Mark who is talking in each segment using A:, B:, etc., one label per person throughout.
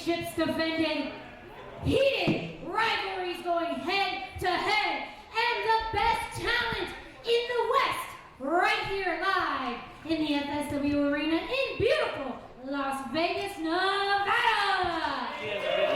A: championships defended, heated rivalries going head to head, and the best talent in the West right here live in the FSW Arena in beautiful Las Vegas, Nevada.
B: We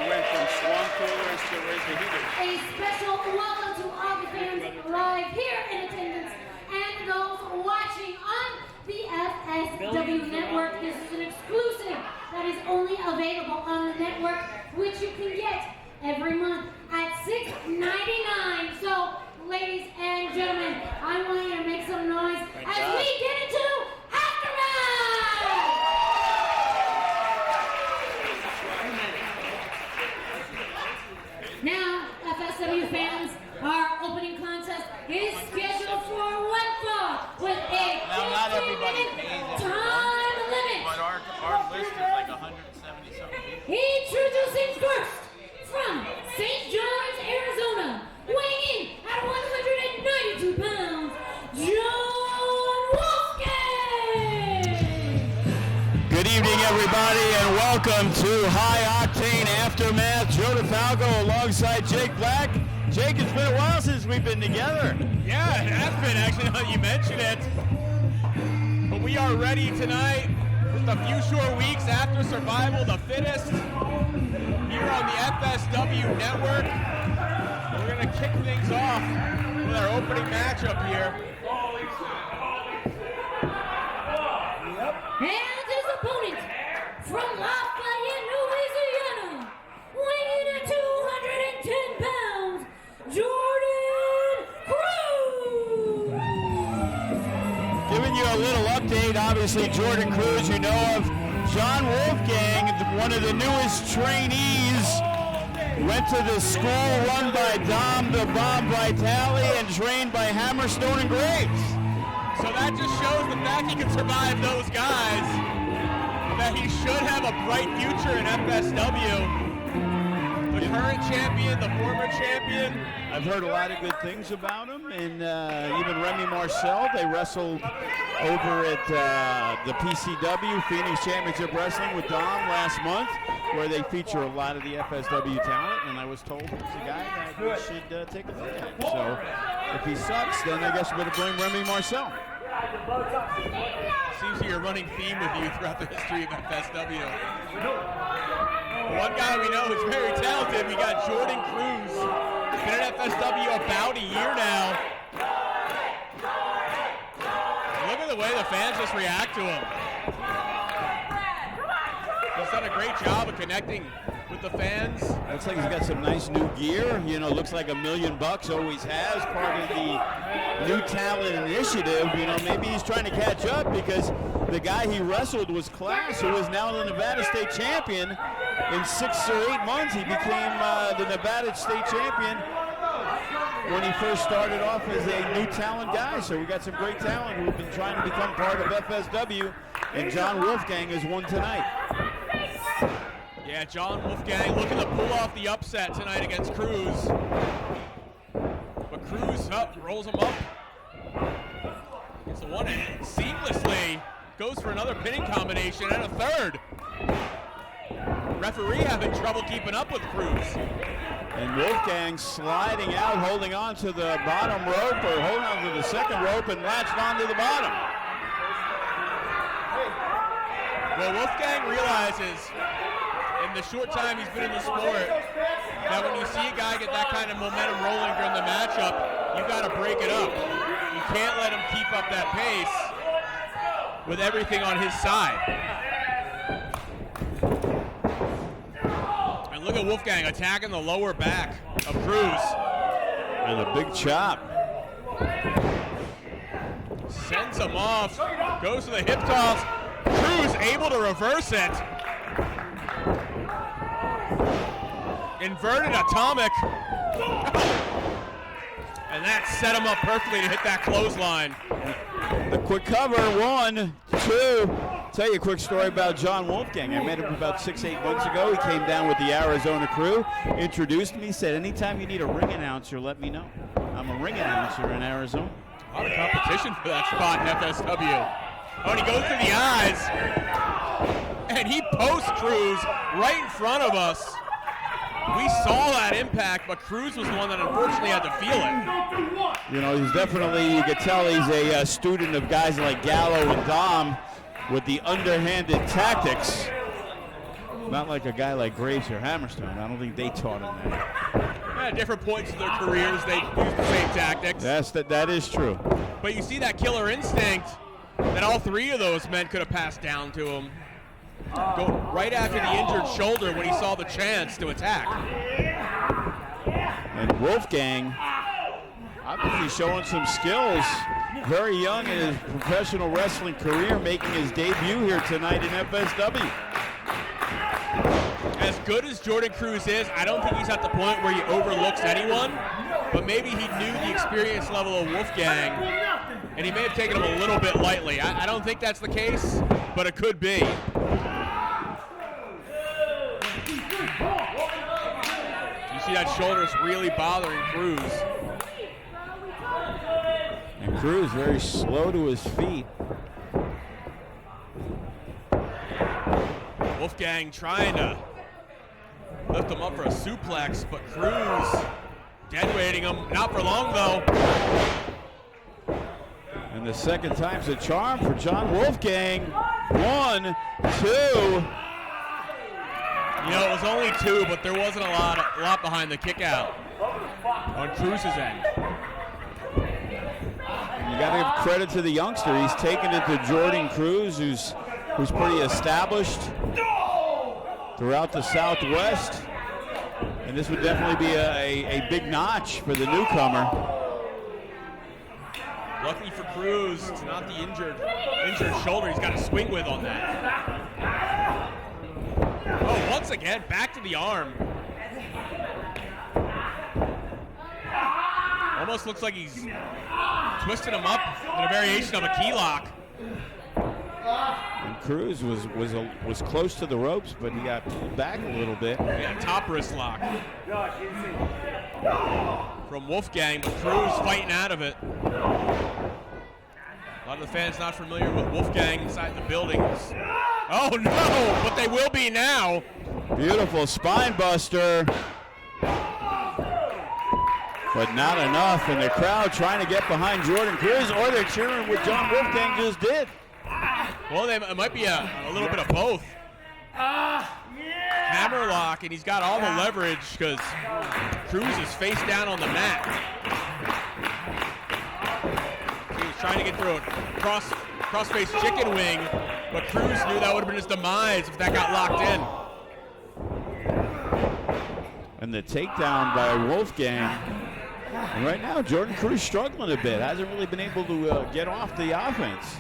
B: went from Swan Coolers to Raise the Heaters.
A: A special welcome to all the fans live here in attendance and those watching on the FSW network. This is an exclusive that is only available on the network, which you can get every month at $6.99. So, ladies and gentlemen, I want you to make some noise as we get into Aftermath! Now, FSW fans, our opening contest is scheduled for one fall with a 15-minute time limit.
B: But our list is like 170 something.
A: Introducing first, from St. John's, Arizona, weighing in at 192 pounds, John Wolfgang!
C: Good evening, everybody, and welcome to High Octane Aftermath. Joe DeFalco alongside Jake Black. Jake, it's been a while since we've been together.
D: Yeah, it has been, actually, now that you mention it. But we are ready tonight, just a few short weeks after Survival the Fittest, here on the FSW Network. We're going to kick things off with our opening matchup here.
A: And his opponent, from Lafayette, Louisiana, weighing in at 210 pounds, Jordan Cruz!
C: Giving you a little update, obviously, Jordan Cruz, you know of. John Wolfgang, one of the newest trainees, went to the school run by Dom the Bomb Vitale and trained by Hammerstone and Graves.
D: So that just shows the fact he can survive those guys, that he should have a bright future in FSW. The current champion, the former champion.
C: I've heard a lot of good things about him, and even Remy Marcel, they wrestled over at the PCW, Phoenix Championship Wrestling with Dom last month, where they feature a lot of the FSW talent, and I was told he's a guy that we should take a look at. So if he sucks, then I guess we better blame Remy Marcel.
D: Seems to be a running theme with you throughout the history of FSW. One guy we know is very talented, we got Jordan Cruz. Been at FSW about a year now. Look at the way the fans just react to him. He's done a great job of connecting with the fans.
C: Looks like he's got some nice new gear. You know, looks like $1 million, always has, part of the new talent initiative. You know, maybe he's trying to catch up because the guy he wrestled was Class, who is now the Nevada State Champion. In 6 or 8 months, he became the Nevada State Champion when he first started off as a new talent guy. So we got some great talent who've been trying to become part of FSW, and John Wolfgang is one tonight.
D: Yeah, John Wolfgang looking to pull off the upset tonight against Cruz. But Cruz rolls him up. Gets the one and seamlessly goes for another pinning combination and a third. Referee having trouble keeping up with Cruz.
C: And Wolfgang sliding out, holding on to the bottom rope, or holding on to the second rope and latched onto the bottom.
D: Well, Wolfgang realizes in the short time he's been in the sport that when you see a guy get that kind of momentum rolling during the matchup, you got to break it up. You can't let him keep up that pace with everything on his side. And look at Wolfgang attacking the lower back of Cruz.
C: And a big chop.
D: Sends him off, goes to the hip toss. Cruz able to reverse it. Inverted atomic. And that set him up perfectly to hit that clothesline.
C: The quick cover, 1, 2. Tell you a quick story about John Wolfgang. I met him about 6-8 months ago. He came down with the Arizona crew, introduced me, said, anytime you need a ring announcer, let me know. I'm a ring announcer in Arizona.
D: A lot of competition for that spot in FSW. Oh, and he goes to the eyes. and he posts Cruz right in front of us. We saw that impact, but Cruz was the one that unfortunately had to feel it.
C: You know, he's definitely, you could tell he's a student of guys like Gallo and Dom with the underhanded tactics. Not like a guy like Graves or Hammerstone. I don't think they taught him that.
D: At different points in their careers, they use the same tactics.
C: That is true.
D: But you see that killer instinct that all three of those men could have passed down to him. Go right after the injured shoulder when he saw the chance to attack.
C: And Wolfgang, obviously showing some skills. Very young in his professional wrestling career, making his debut here tonight in FSW.
D: As good as Jordan Cruz is, I don't think he's at the point where he overlooks anyone, but maybe he knew the experience level of Wolfgang, and he may have taken him a little bit lightly. I don't think that's the case, but it could be. You see that shoulder's really bothering Cruz.
C: And Cruz very slow to his feet.
D: Wolfgang trying to lift him up for a suplex, but Cruz dead-weighting him. Not for long, though.
C: And the second time's a charm for John Wolfgang. 1, 2.
D: You know, it was only 2, but there wasn't a lot behind the kick out on Cruz's end.
C: You got to give credit to the youngster. He's taken it to Jordan Cruz, who's pretty established throughout the Southwest. And this would definitely be a big notch for the newcomer.
D: Luckily for Cruz, it's not the injured shoulder he's got to swing with on that. Oh, once again, back to the arm. Almost looks like he's twisted him up in a variation of a key lock.
C: And Cruz was close to the ropes, but he got pulled back a little bit.
D: Yeah, top wrist lock from Wolfgang, but Cruz fighting out of it. A lot of the fans not familiar with Wolfgang inside the buildings. Oh no, but they will be now.
C: Beautiful spine buster. But not enough, and the crowd trying to get behind Jordan Cruz, or they're cheering what John Wolfgang just did.
D: Well, it might be a little bit of both. Hammerlock, and he's got all the leverage because Cruz is face down on the mat. He was trying to get through a cross-face chicken wing, but Cruz knew that would have been his demise if that got locked in.
C: And the takedown by Wolfgang. And right now, Jordan Cruz struggling a bit. Hasn't really been able to get off the offense.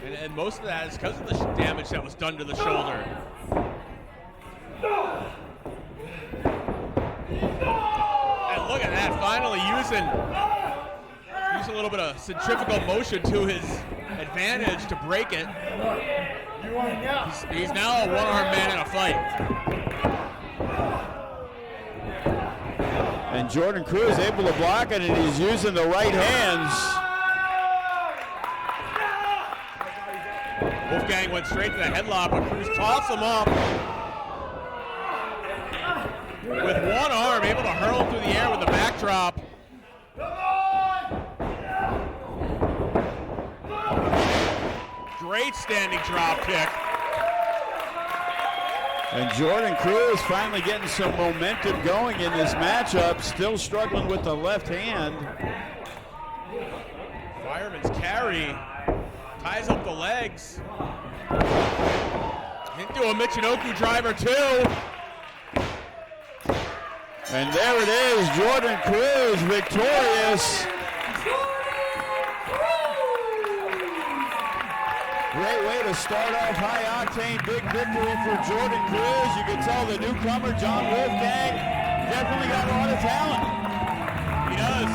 D: And most of that is because of the damage that was done to the shoulder. And look at that, finally using a little bit of centrifugal motion to his advantage to break it. He's now a one-armed man in a fight.
C: And Jordan Cruz able to block it, and he's using the right hands.
D: Wolfgang went straight to the headlock, but Cruz tossed him up. With one arm, able to hurl him through the air with the backdrop. Great standing drop kick.
C: And Jordan Cruz finally getting some momentum going in this matchup, still struggling with the left hand.
D: Fireman's carry, ties up the legs. Into a Michinoku driver too.
C: And there it is, Jordan Cruz victorious. Great way to start off high-octane, big victory for Jordan Cruz. You can tell the newcomer, John Wolfgang, definitely got a lot of talent.
D: He does.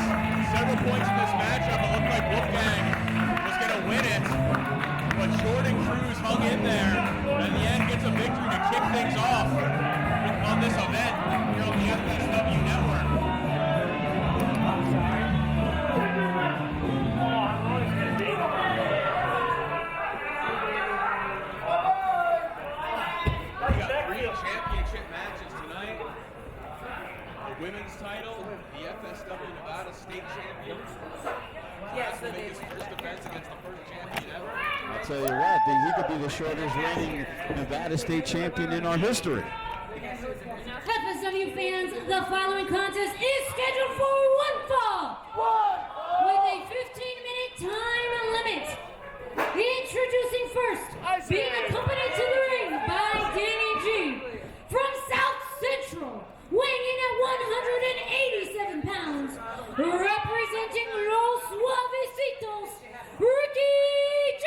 D: Several points in this matchup, it looked like Wolfgang was going to win it, but Jordan Cruz hung in there, and in the end gets a victory to kick things off on this event here on the FSW Network.
C: tell you what, he could be the shortest reigning Nevada State champion in our history.
A: FSW fans, the following contest is scheduled for one fall with a 15-minute time limit. Introducing first, being accompanied to the ring by Danny G from South Central, weighing in at 187 pounds, representing Los Suavecitos, Ricky G.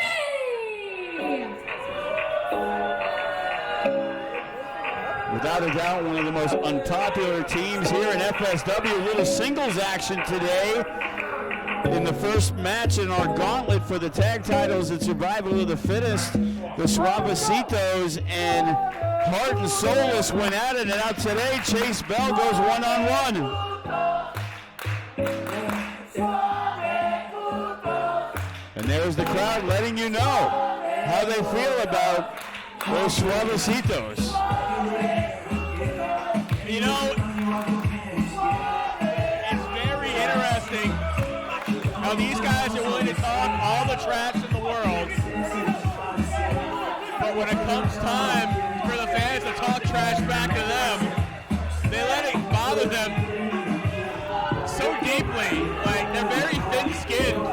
C: Without a doubt, one of the most unpopular teams here in FSW. A little singles action today in the first match in our gauntlet for the tag titles at Survival of the Fittest. The Suavecitos and Heart and Soulless went at it, and out today, Chase Bell goes one-on-one. And there's the crowd letting you know how they feel about those Suavecitos.
D: You know, it's very interesting how these guys are willing to talk all the trash in the world, but when it comes time for the fans to talk trash back to them, they let it bother them so deeply. Like, they're very thin-skinned.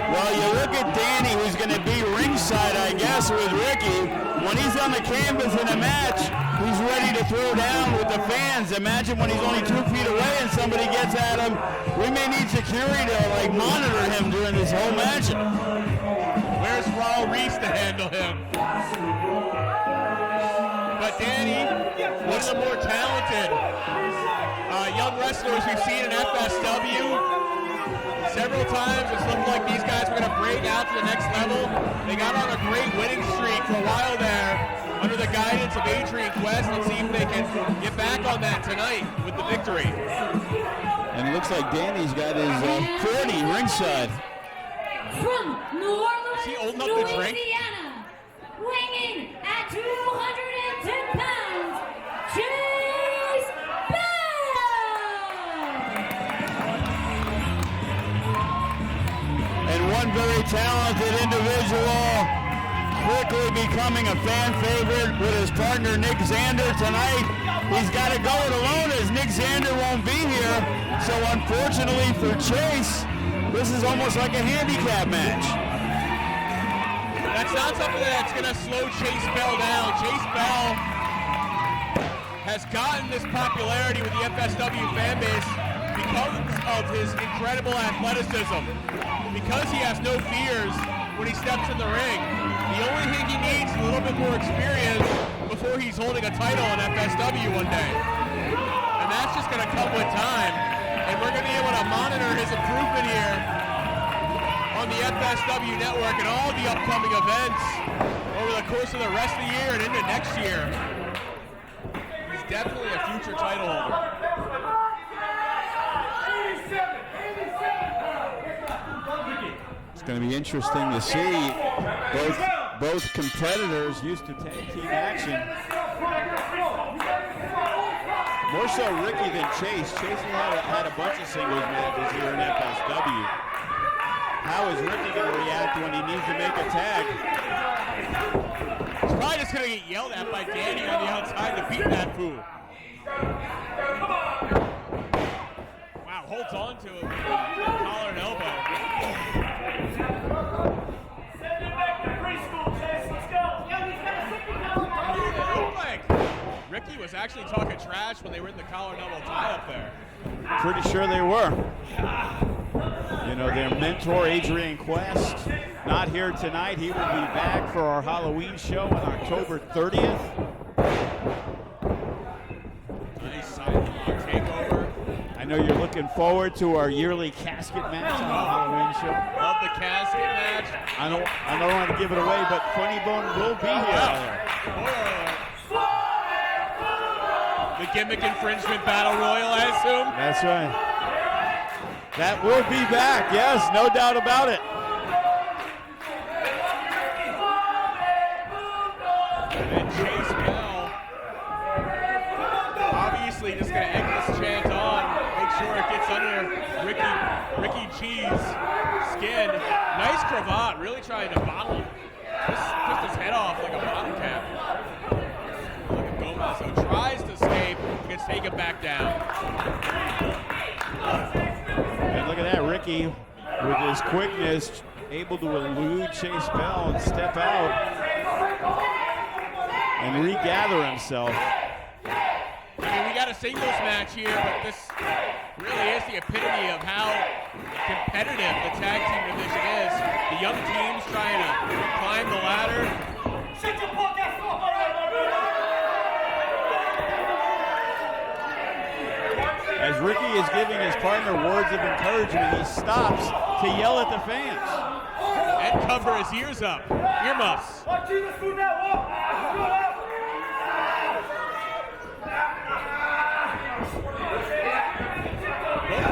C: Well, you look at Danny, who's going to be ringside, I guess, with Ricky. When he's on the canvas in a match, he's ready to throw down with the fans. Imagine when he's only 2 feet away and somebody gets at him. We may need security to monitor him during this whole match.
D: Where's Raul Reese to handle him? But Danny, one of the more talented young wrestlers we've seen in FSW. Several times it's looked like these guys were going to break out to the next level. They got on a great winning streak for a while there under the guidance of Adrian Quest. Let's see if they can get back on that tonight with the victory.
C: And it looks like Danny's got his 40 ringside.
A: From New Orleans,
D: Is he old enough to drink?
A: Louisiana, weighing in at 210 pounds, Chase Bell!
C: And one very talented individual quickly becoming a fan favorite with his partner Nick Zander tonight. He's got to go it alone as Nick Zander won't be here. So unfortunately for Chase, this is almost like a handicap match.
D: That's not something that's going to slow Chase Bell down. Chase Bell has gotten this popularity with the FSW fan base because of his incredible athleticism. Because he has no fears when he steps in the ring. The only thing he needs is a little bit more experience before he's holding a title in FSW one day. And that's just going to come with time. And we're going to be able to monitor his improvement here on the FSW network and all the upcoming events over the course of the rest of the year and into next year. He's definitely a future title holder.
C: It's going to be interesting to see. Both competitors used to tag team action. More so Ricky than Chase. Chase had a bunch of singles matches here in FSW. How is Ricky going to react when he needs to make a tag?
D: He's probably just going to get yelled at by Danny on the outside to beat that fool. Wow, holds on to it with a collar and elbow.
E: Send it back to preschool, Chase. Let's go.
D: It looked like Ricky was actually talking trash when they were in the collar and elbow tie up there.
C: Pretty sure they were. You know, their mentor, Adrian Quest, not here tonight. He will be back for our Halloween show on October 30th.
D: Nice sidewalk takeover.
C: I know you're looking forward to our yearly casket match on our Halloween show.
D: Love the casket match.
C: I don't want to give it away, but Funny Bone will be here.
D: The gimmick infringement battle royal, I assume.
C: That's right. That will be back, yes, no doubt about it.
D: And Chase Bell, obviously just going to egg this chant on, make sure it gets under Ricky G's skin. Nice cravat, really trying to bottle. Just his head off like a bottle cap. Look at Gomez, who tries to escape, gets taken back down.
C: And look at that, Ricky, with his quickness, able to elude Chase Bell and step out and regather himself.
D: I mean, we got a singles match here, but this really is the epitome of how competitive the tag team division is. The young teams trying to climb the ladder.
C: As Ricky is giving his partner words of encouragement, he stops to yell at the fans.
D: And cover his ears up. Earmuffs. Both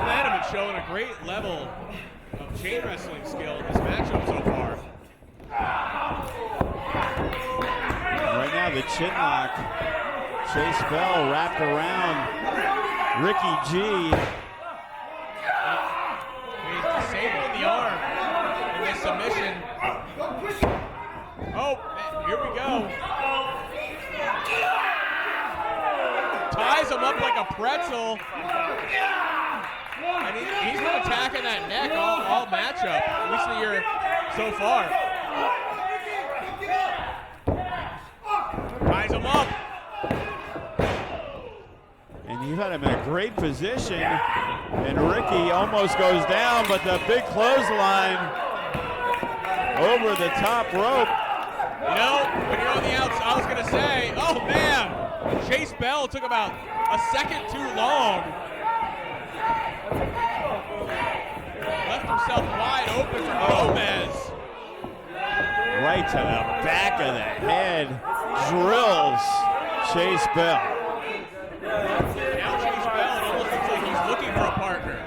D: men have been showing a great level of chain wrestling skill in this matchup so far.
C: Right now, the chin lock. Chase Bell wrapped around Ricky G.
D: He's disabling the arm in this submission. Oh, here we go. Ties him up like a pretzel. And he's been attacking that neck all matchup, at least the year so far. Ties him up.
C: And he's had him in a great position. And Ricky almost goes down, but the big clothesline over the top rope.
D: You know, when you're on the outside, I was going to say, oh man, Chase Bell took about a second too long. Left himself wide open for Gomez.
C: Right to the back of the head. Drills Chase Bell.
D: Now Chase Bell, it almost looks like he's looking for a partner.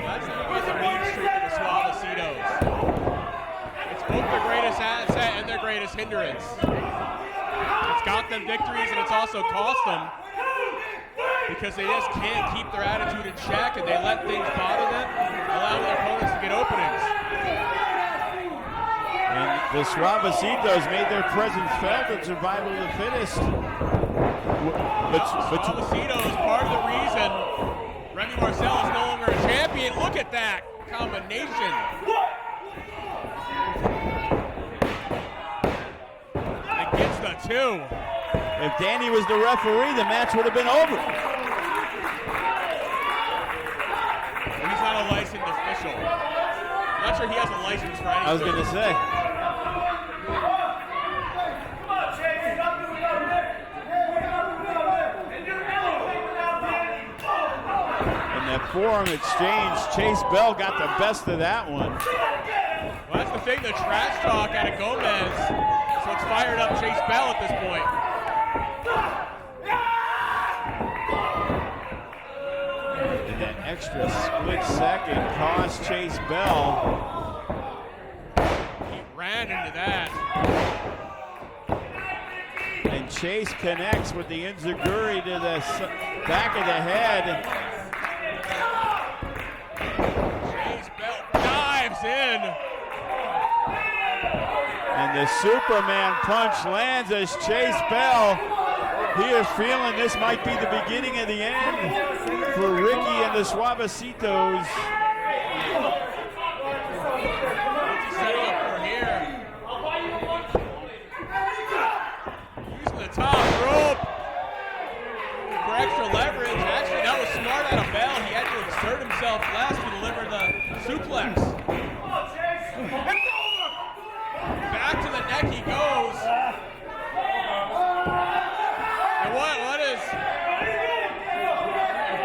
D: That's the mean streak of the Suavecitos. It's both their greatest asset and their greatest hindrance. It's got them victories and it's also cost them because they just can't keep their attitude in check and they let things bother them, allowing their opponents to get openings.
C: And the Suavecitos made their presence felt in Survival of the Fittest.
D: Suavecito is part of the reason Remy Marcel is no longer a champion. Look at that combination. And gets the two.
C: If Danny was the referee, the match would have been over.
D: He's not a licensed official. I'm not sure he has a license for anything.
C: I was going to say. That forearm exchange, Chase Bell got the best of that one.
D: Well, that's the thing, the trash talk out of Gomez. So it's fired up Chase Bell at this point.
C: And that extra split second cost Chase Bell.
D: He ran into that.
C: And Chase connects with the enziguri to the back of the head.
D: Chase Bell dives in.
C: And the Superman punch lands as Chase Bell. He is feeling this might be the beginning of the end for Ricky and the Suavecitos.
D: What's he setting up for here? Using the top rope for extra leverage. Actually, that was smart out of Bell. He had to exert himself less to deliver the suplex. Back to the neck he goes. And what is?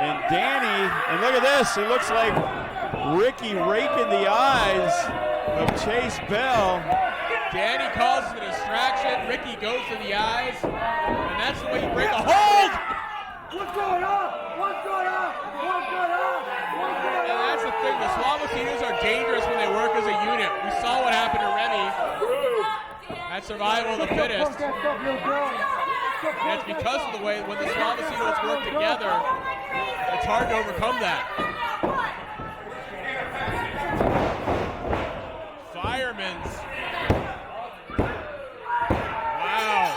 C: And Danny, and look at this, it looks like Ricky raking the eyes of Chase Bell.
D: Danny causes a distraction. Ricky goes to the eyes. And that's the way you break a hold.
E: What's going on? What's going on? What's going on? What's going
D: And
E: on?
D: that's the thing. The Suavecitos are dangerous when they work as a unit. We saw what happened to Remy at Survival of the Fittest. And it's because of the way when the Suavecitos work together, it's hard to overcome that. Firemen's. Wow.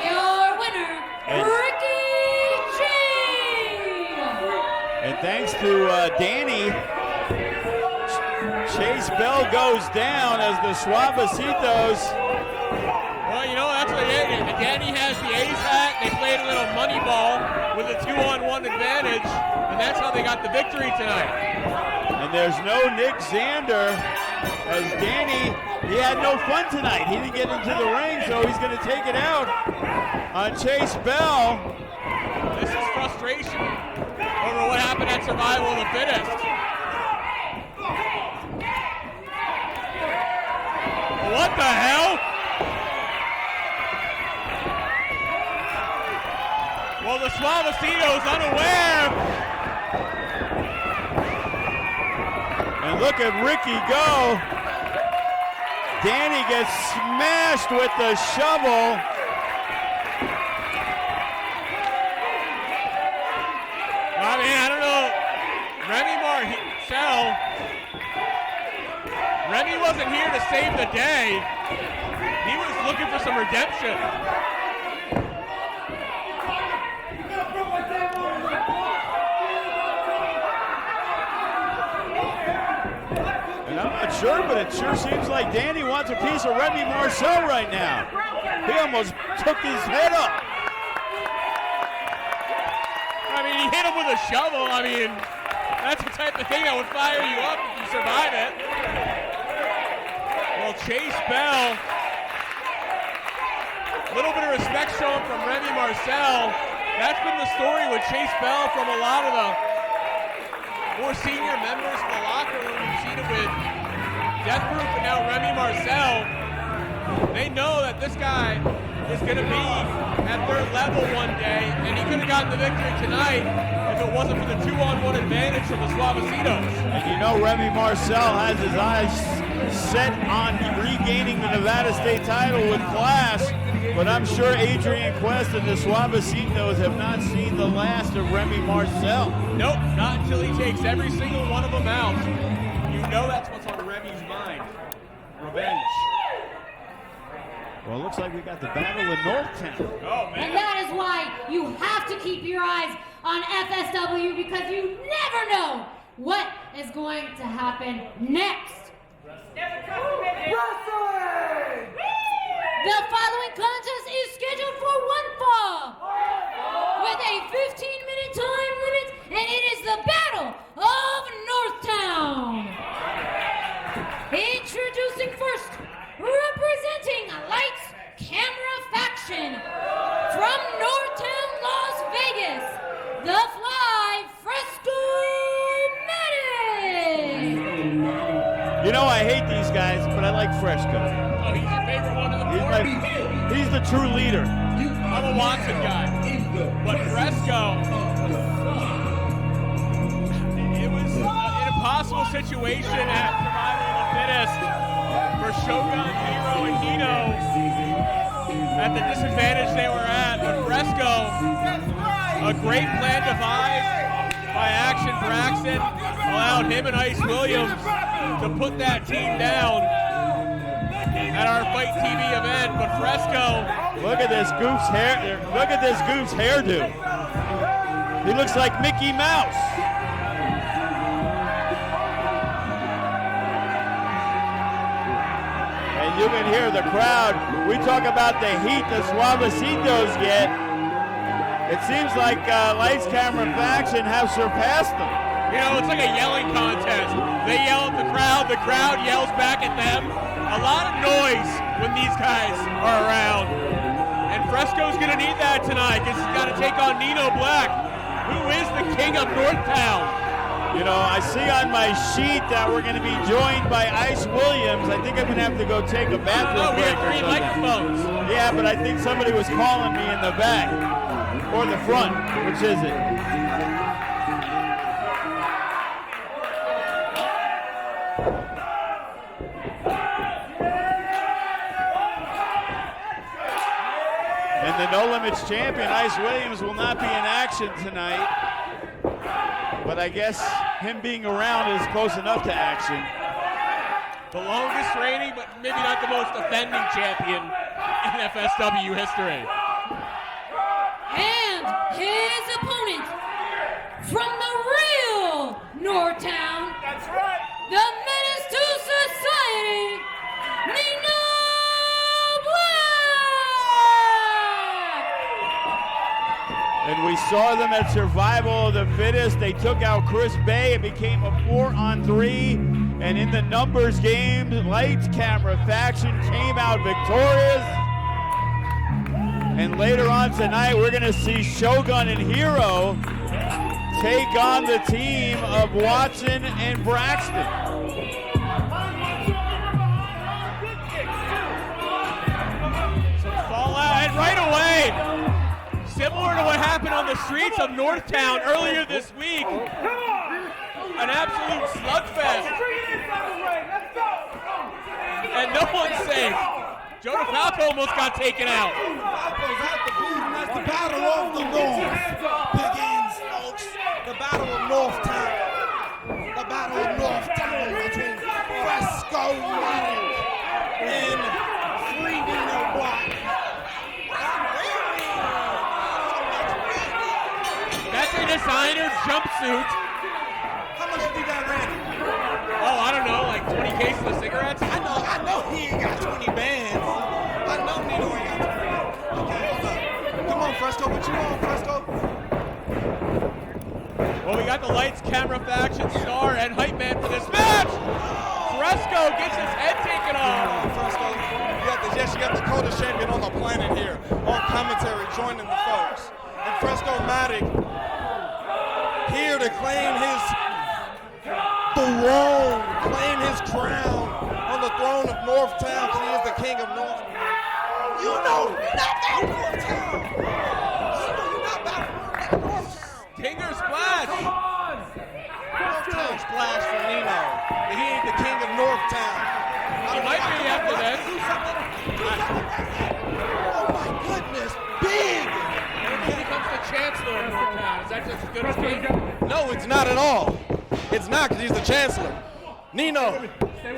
A: Your winner, Ricky G.
C: And thanks to Danny, Chase Bell goes down as the Suavecitos.
D: Well, you know, that's what it is. Danny has the ace hat. They played a little money ball with a 2-on-1 advantage, and that's how they got the victory tonight.
C: And there's no Nick Zander, as Danny, he had no fun tonight. He didn't get into the ring, so he's going to take it out on Chase Bell.
D: This is frustration over what happened at Survival of the Fittest. What the hell? Well, the Suavecitos unaware.
C: And look at Ricky go. Danny gets smashed with the shovel.
D: I mean, I don't know. Remy wasn't here to save the day. He was looking for some redemption.
C: And I'm not sure, but it sure seems like Danny wants a piece of Remy Marcel right now. He almost took his head up.
D: I mean, he hit him with a shovel. I mean, that's the type of thing that would fire you up if you survive it. Well, Chase Bell, a little bit of respect shown from Remy Marcel. That's been the story with Chase Bell from a lot of the more senior members of the locker room. We've seen it with Death Group and now Remy Marcel. They know that this guy is going to be at their level one day, and he could have gotten the victory tonight if it wasn't for the 2-on-1 advantage from the Suavecitos.
C: And you know Remy Marcel has his eyes set on regaining the Nevada State title with class, but I'm sure Adrian Quest and the Suavecitos have not seen the last of Remy Marcel.
D: Nope, not until he takes every single one of them out. You know that's what's on Remy's mind. Revenge.
C: Well, it looks like we got the battle in Northtown.
D: Oh, man.
A: And that is why you have to keep your eyes on FSW, because you never know what is going to happen next.
E: Wrestling!
A: The following contest is scheduled for one fall with a 15-minute time limit, and it is the Battle of Northtown. Introducing first, representing Lights, Camera Faction from Northtown, Las Vegas, the Fly Fresco Medic.
C: You know I hate these guys, but I like Fresco.
D: Oh, he's your favorite one in the morning?
C: He's the true leader.
D: I'm a Watson guy. But Fresco, it was an impossible situation at Survival of the Fittest for Shogun, Hero, and Nino at the disadvantage they were at. But Fresco, a great plan devised by Action Braxton, allowed him and Ice Williams to put that team down at our Fight TV event. But Fresco,
C: Look at this goof's hair. Look at this goof's hairdo. He looks like Mickey Mouse. And you can hear the crowd. We talk about the heat the Suavecitos get. It seems like Lights, Camera, Faction have surpassed them.
D: you know, it's like a yelling contest. They yell at the crowd yells back at them. A lot of noise when these guys are around. And Fresco's gonna need that tonight because he's gotta take on Nino Black, who is the king of Northtown.
C: You know, I see on my sheet that we're going to be joined by Ice Williams. I think I'm going to have to go take a bathroom
D: Oh, we
C: break
D: have
C: or
D: 3
C: something.
D: microphones.
C: Yeah, but I think somebody was calling me in the back or the front. Which is it? limits champion, Ice Williams, will not be in action tonight. But I guess him being around is close enough to action.
D: The longest reigning, but maybe not the most offending champion in FSW history.
A: And his opponent from the real Northtown,
E: That's right.
A: the Menace to Society, Nino Black!
C: And we saw them at Survival of the Fittest. They took out Chris Bay. It became a 4-on-3. And in the numbers game, Lights, Camera, Faction came out victorious. And later on tonight, we're going to see Shogun and Hero take on the team of Watson and Braxton.
D: Some fallout, and right away, similar to what happened on the streets of Northtown earlier this week, an absolute slugfest, and no one's safe. Joe DeFalco almost got taken out.
F: That's the battle of the North. Begins, folks. The battle of Northtown. The battle of Northtown between Fresco and Nino Black.
D: That's a designer jumpsuit.
F: How much have you got, Randy?
D: Oh, I don't know, like 20 cases of cigarettes?
F: I know he ain't got 20 bands. I know Nino ain't got 20. Okay, hold up. Come on, Fresco, what you on, Fresco?
D: Well, we got the Lights, Camera, Faction, Star, and Hype Man for this match! Fresco gets his head taken off!
F: Fresco, you got the coldest champion on the planet here on commentary joining the folks. And Fresco-Matic here to claim his throne, claim his crown on the throne of Northtown, because he is the king of Northtown. You know you're not about Northtown. You know you're not about Northtown.
D: Kinger Splash!
F: Northtown splash for Nino. He ain't the king of Northtown.
D: He might be after this.
F: Oh my goodness, big!
D: And he becomes the Chancellor of Northtown. Is that just as good as me?
F: No, it's not at all. It's not, because he's the Chancellor. Nino,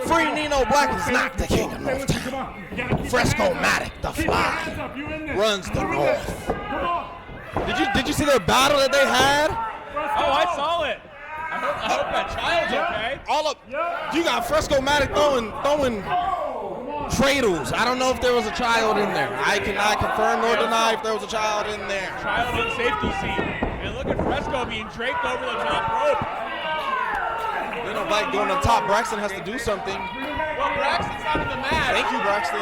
F: free Nino Black is not the king of Northtown. Fresco-Matic, the Fly, runs the North. Did you see their battle that they had?
D: Oh, I saw it. I hope that child's okay.
F: You got Fresco-Matic throwing cradles. I don't know if there was a child in there. I cannot confirm nor deny if there was a child in there.
D: Child on safety seat. And look at Fresco being draped over the top rope.
F: Nino Black going on top. Braxton has to do something.
D: Well, Braxton's out of the match.
F: Thank you, Braxton.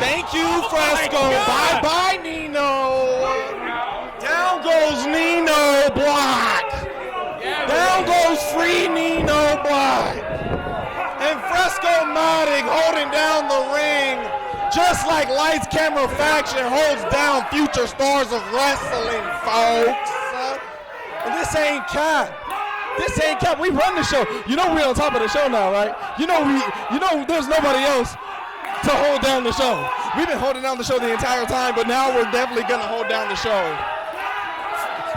F: Thank you, Fresco. Bye-bye, Nino. Down goes Nino Black. Down goes free Nino Black. And Fresco-Matic holding down the ring, just like Lights, Camera, Faction holds down future stars of wrestling, folks. And this ain't cap. This ain't cap. We run the show. You know we're on top of the show now, right? You know there's nobody else to hold down the show. We've been holding down the show the entire time, but now we're definitely gonna hold down the show.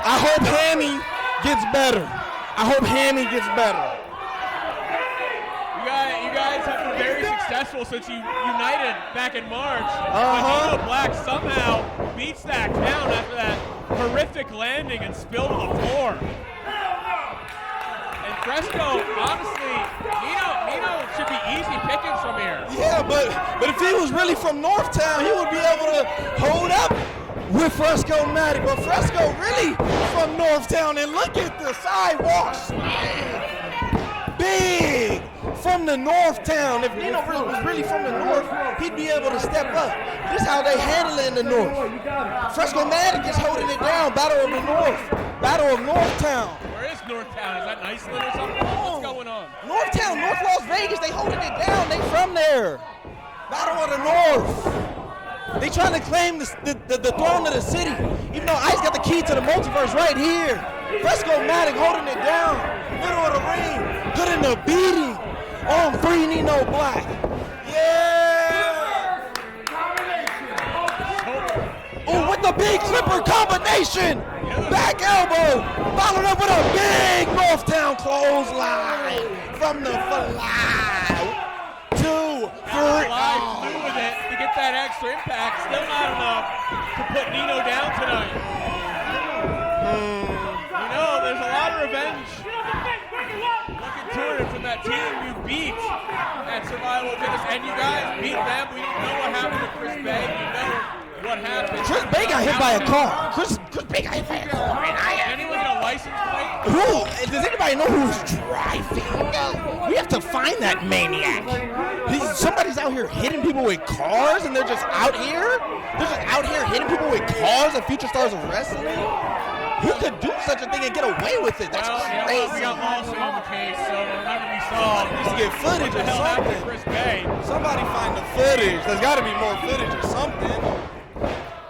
F: I hope Hammy gets better. I hope Hammy gets better.
D: You guys have been very successful since you united back in March. But Nino Black somehow beats that count after that horrific landing and spill to the floor. And Fresco, honestly, Nino should be easy pickings from here.
F: Yeah, but if he was really from Northtown, he would be able to hold up with Fresco-Matic. But Fresco really from Northtown, and look at the sidewalks. Big from the Northtown. If Nino was really from the North, he'd be able to step up. This is how they handle it in the North. Fresco-Matic is holding it down. Battle of the North. Battle of Northtown.
D: Where is Northtown? Is that Iceland or something? What's going on?
F: Northtown, North Las Vegas, they holding it down. They from there. Battle of the North. They trying to claim the throne of the city. Even though Ice got the key to the multiverse right here. Fresco-Matic holding it down. Middle of the ring. Putting the beating on free Nino Black. Yeah! the big clipper combination. Back elbow, followed up with a big Northtown clothesline from the fly. 2, 3.
D: Flew with it to get that extra impact. Still not enough to put Nino down tonight. You know, there's a lot of revenge looking toward it from that team you beat at Survival Fitness, and you guys beat them. We don't know what happened to Chris Bay. You know what happened.
F: Chris Bay got hit by a car. Chris Bay got hit by a car.
D: Anyone get a license plate?
F: Does anybody know who's driving? We have to find that maniac. Somebody's out here hitting people with cars, and they're just out here? They're just out here hitting people with cars at Future Stars of Wrestling? Who could do such a thing and get away with it? That's crazy.
D: We got lawsuit on the case, so it'll never be solved.
F: Needs to get footage or something.
D: Chris Bay.
F: Somebody find the footage. There's got to be more footage or something.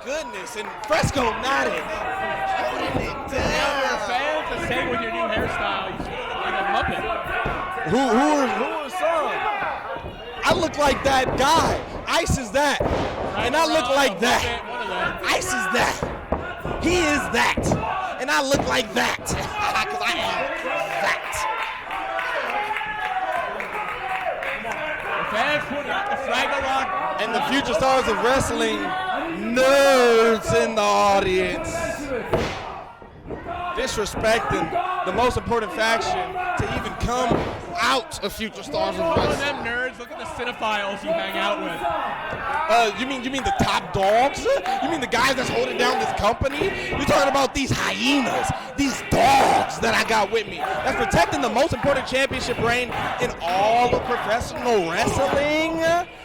F: Goodness, and Fresco Matic holding it down.
D: Fans to say with your new hairstyle, you still look like a Muppet.
F: Who are some? I look like that guy. Ice is that. And I look like that. Ice is that. He is that. And I look like that. Because I am that.
D: Fans putting up the flag lock.
F: And the Future Stars of Wrestling nerds in the audience. Disrespecting the most important faction to even come out of Future Stars of
D: Calling
F: Wrestling.
D: them nerds, look at the cinephiles you hang out with.
F: You mean the top dogs? You mean the guys that's holding down this company? You're talking about these hyenas, these dogs that I got with me. That's protecting the most important championship reign in all of professional wrestling?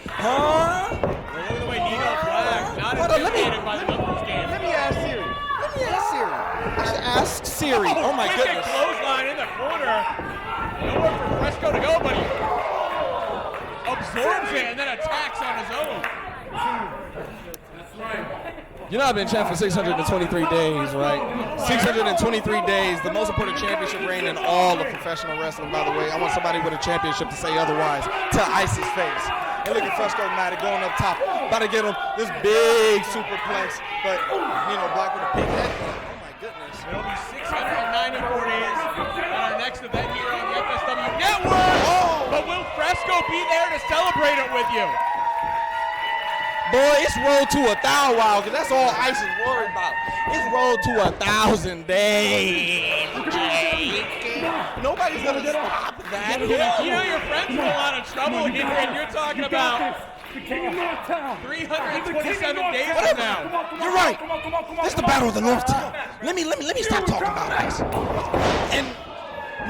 F: Huh?
D: Look at the way Nino Black, not intimidated by the numbers game.
F: Let me ask Siri. I should ask Siri. Oh my
D: Wicked
F: goodness.
D: clothesline in the corner. Nowhere for Fresco to go, but he absorbs it and then attacks on his own.
F: You know I've been champ for 623 days, right? 623 days, the most important championship reign in all of professional wrestling, by the way. I want somebody with a championship to say otherwise to Ice's face. And look at Fresco Matic going up top, about to get him this big superplex, but Black with a big head. Oh my goodness.
D: It'll be 694 days at our next event here on the FSW Network. But will Fresco be there to celebrate it with you?
F: Boy, it's road to 1,000, because that's all Ice is worried about. It's road to 1,000 days, Jake. Nobody's going to stop that.
D: You know your friends in a lot of trouble here, and you're talking about 327 days from now.
F: You're right. This is the Battle of the Northtown. Let me stop talking about Ice. And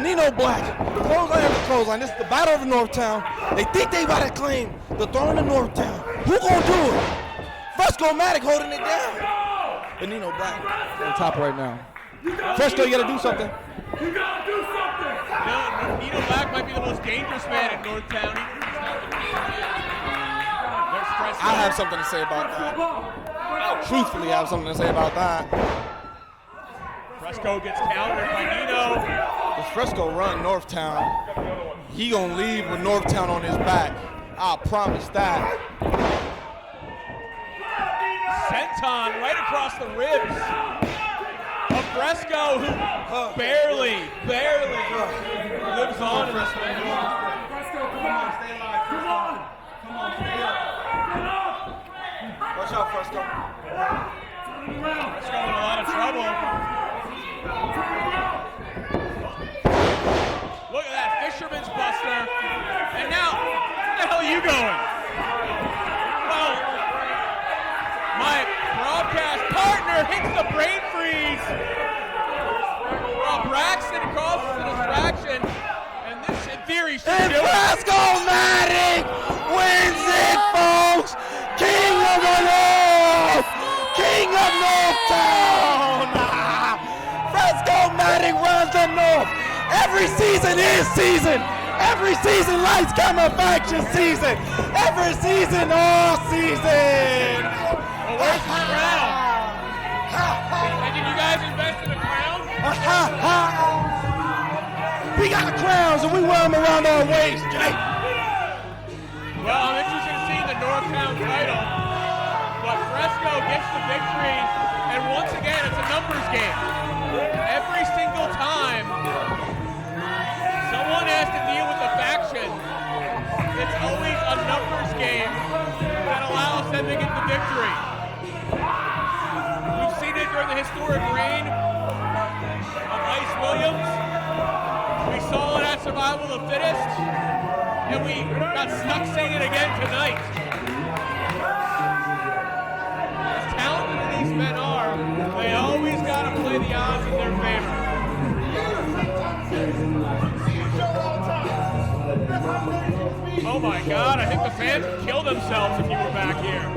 F: Nino Black, clothesline after clothesline. This is the Battle of the Northtown. They think they got to claim the throne of Northtown. Who gonna do it? Fresco Matic holding it down. But Nino Black on top right now. Fresco, you gotta do something.
E: You gotta do something.
D: Nino Black might be the most dangerous man in Northtown. There's Fresco.
F: I have something to say about that. I truthfully have something to say about that.
D: Fresco gets countered by Nino.
F: If Fresco run Northtown, he gonna leave with Northtown on his back. I promise that.
D: Senton right across the ribs of Fresco, who barely lives on in this match.
E: Fresco, come on. Come on. Get up.
F: Watch out, Fresco.
D: Fresco in a lot of trouble. Look at that Fisherman's Buster. And now, where the hell are you going? Well, my broadcast partner hits the brain freeze. Well, Braxton causes a distraction. And this, in theory, should
F: And
D: do it.
F: Fresco Matic wins it, folks! King of the North! King of Northtown! Fresco Matic runs the North! Every season is season! Every season, lights, camera, faction season! Every season, all season!
D: Well, where's the crown? And did you guys invest in a crown?
F: We got the crowns and we wear them around our waist, Jake!
D: Well, I'm interested in seeing the Northtown title, but Fresco gets the victory And once again, it's a numbers game. Every single time someone has to deal with a faction, it's always a numbers game that allows them to get the victory. We've seen it during the historic reign of Ice Williams. We saw it at Survival of the Fittest, and we got stuck seeing it again tonight. As talented as these men are, they always got to play the odds in their favor. Oh my God, I think the fans would kill themselves if you were back here.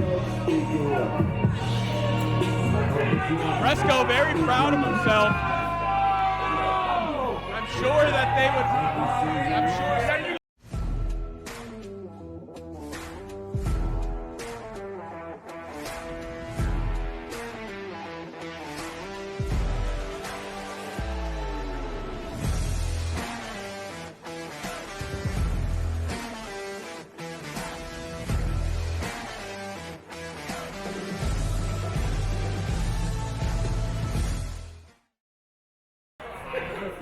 D: Fresco very proud of himself. I'm sure that they would, I'm sure that you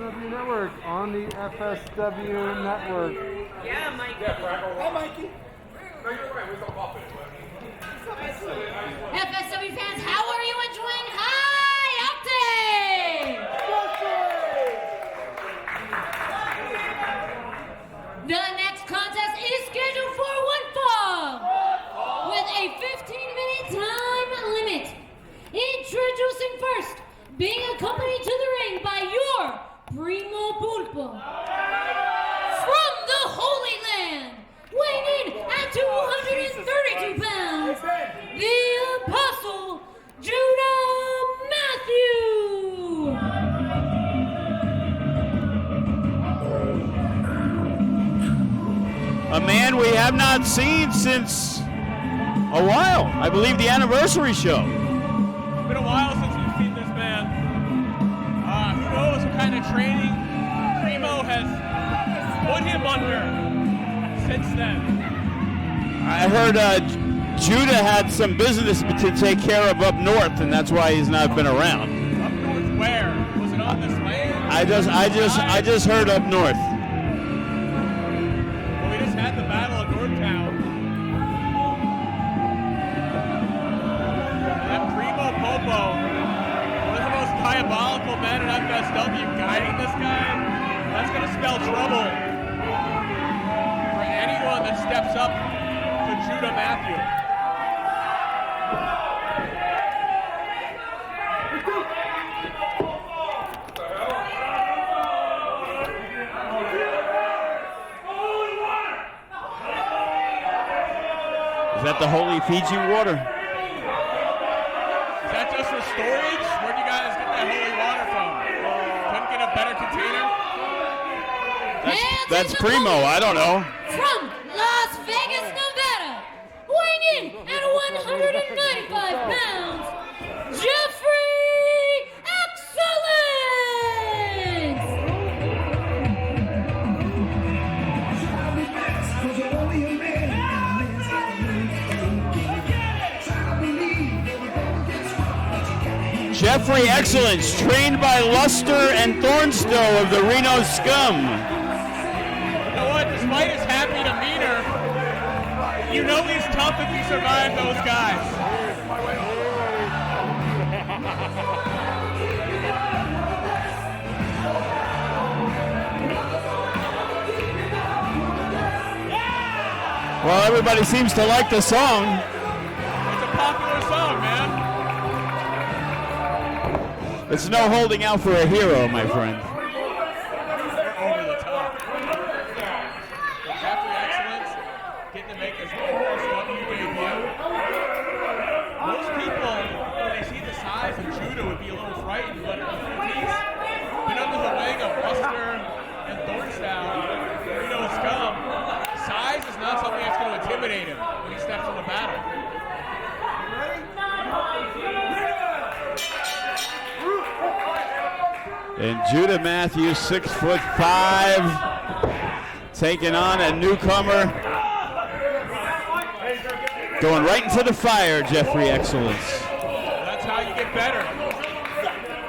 G: FSW Network on the FSW Network.
E: Yeah, Mikey. Hi, Mikey. No, you're right. We're so popping.
A: FSW fans, how are you enjoying High Octane? The next contest is scheduled for one fall with a 15-minute time limit. Introducing first, being accompanied to the ring by your Primo Pulpo. From the Holy Land, weighing in at 232 pounds, the Apostle Judah Matthew.
C: A man we have not seen since a while. I believe the anniversary show.
D: It's been a while since we've seen this man. Who knows what kind of training Primo has put him under since then.
C: I heard Judah had some business to take care of up north, and that's why he's not been around.
D: Up north where? Was it on this land?
C: I just heard up north.
D: Well, we just had the Battle of Northtown. That Primo Popo, one of the most diabolical men in FSW, guiding this guy. That's going to spell trouble for anyone that steps up to Judah Matthew.
C: Is that the holy Fiji water?
D: Is that just for storage? Where'd you guys get that holy water from? Couldn't get a better container?
C: That's Primo, I don't know.
A: From Las Vegas, Nevada, weighing in at 195 pounds, Jeffrey Excellence!
C: Jeffrey Excellence, trained by Luster and Thornstowe of the Reno Scum.
D: You know what? Despite his happy demeanor, you know he's tough if he survives those guys.
C: Well, everybody seems to like the song.
D: It's a popular song, man.
C: It's no holding out for a hero, my friend.
D: Over the top. Jeffrey Excellence getting to make his FSW debut. Most people, when they see the size of Judah, would be a little frightened, but he's been under the wing of Buster and Thornstowe, Reno Scum. Size is not something that's going to intimidate him when he steps into battle.
C: And Judah Matthews, 6'5", taking on a newcomer. Going right into the fire, Jeffrey Excellence.
D: That's how you get get better.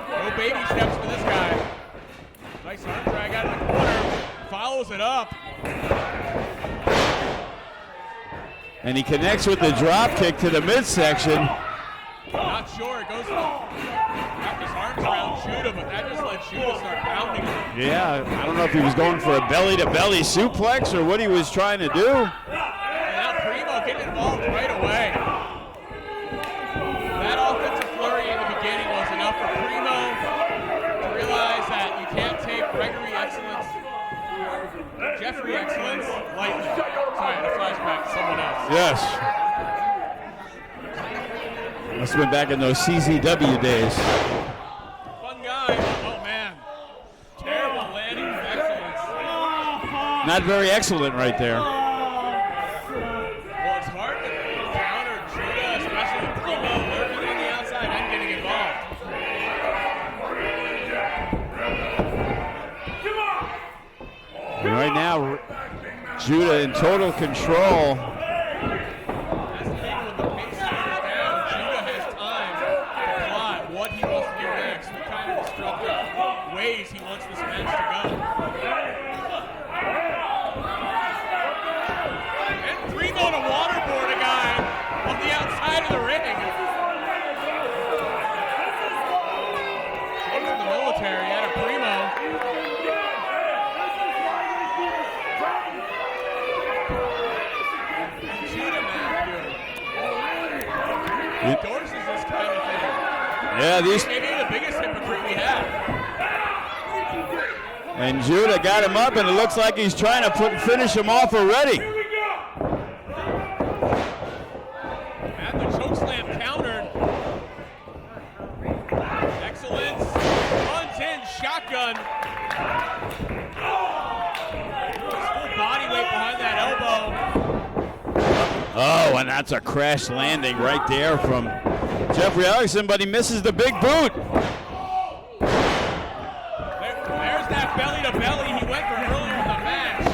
D: No baby steps for this guy. Nice arm drag out of the corner. Follows it up.
C: And he connects with the drop kick to the midsection.
D: Not sure. It goes wrapped his arms around Judah, but that just let Judah start pounding him.
C: Yeah, I don't know if he was going for a belly-to-belly suplex or what he was trying to do.
D: And now Primo getting involved right away. That offensive flurry in the beginning was enough for Primo to realize that you can't take Jeffrey Excellence lightly. Sorry, a flashback to someone else.
C: Yes. Must have been back in those CZW days.
D: Fun guy. Oh, man. Terrible landing for Excellence.
C: Not very excellent right there.
D: Well, it's hard to counter Judah, especially with Primo lurking on the outside and getting involved.
C: And right now, Judah in total control.
D: That's the thing when the pace slows down. Judah has time to plot what he wants to do next, what kind of destructive ways he wants this match to go. And Primo to waterboard a guy on the outside of the ring. Going to the military out of Primo. Endorses this kind of thing.
C: Yeah, these.
D: Maybe the biggest hypocrite we have.
C: And Judah got him up, and it looks like he's trying to finish him off already.
D: And the chokeslam countered. Excellence. Runs in, shotgun. Full body weight behind that elbow.
C: Oh, and that's a crash landing right there from Jeffrey Erickson, but he misses the big boot.
D: There's that belly to belly he went for earlier in the match.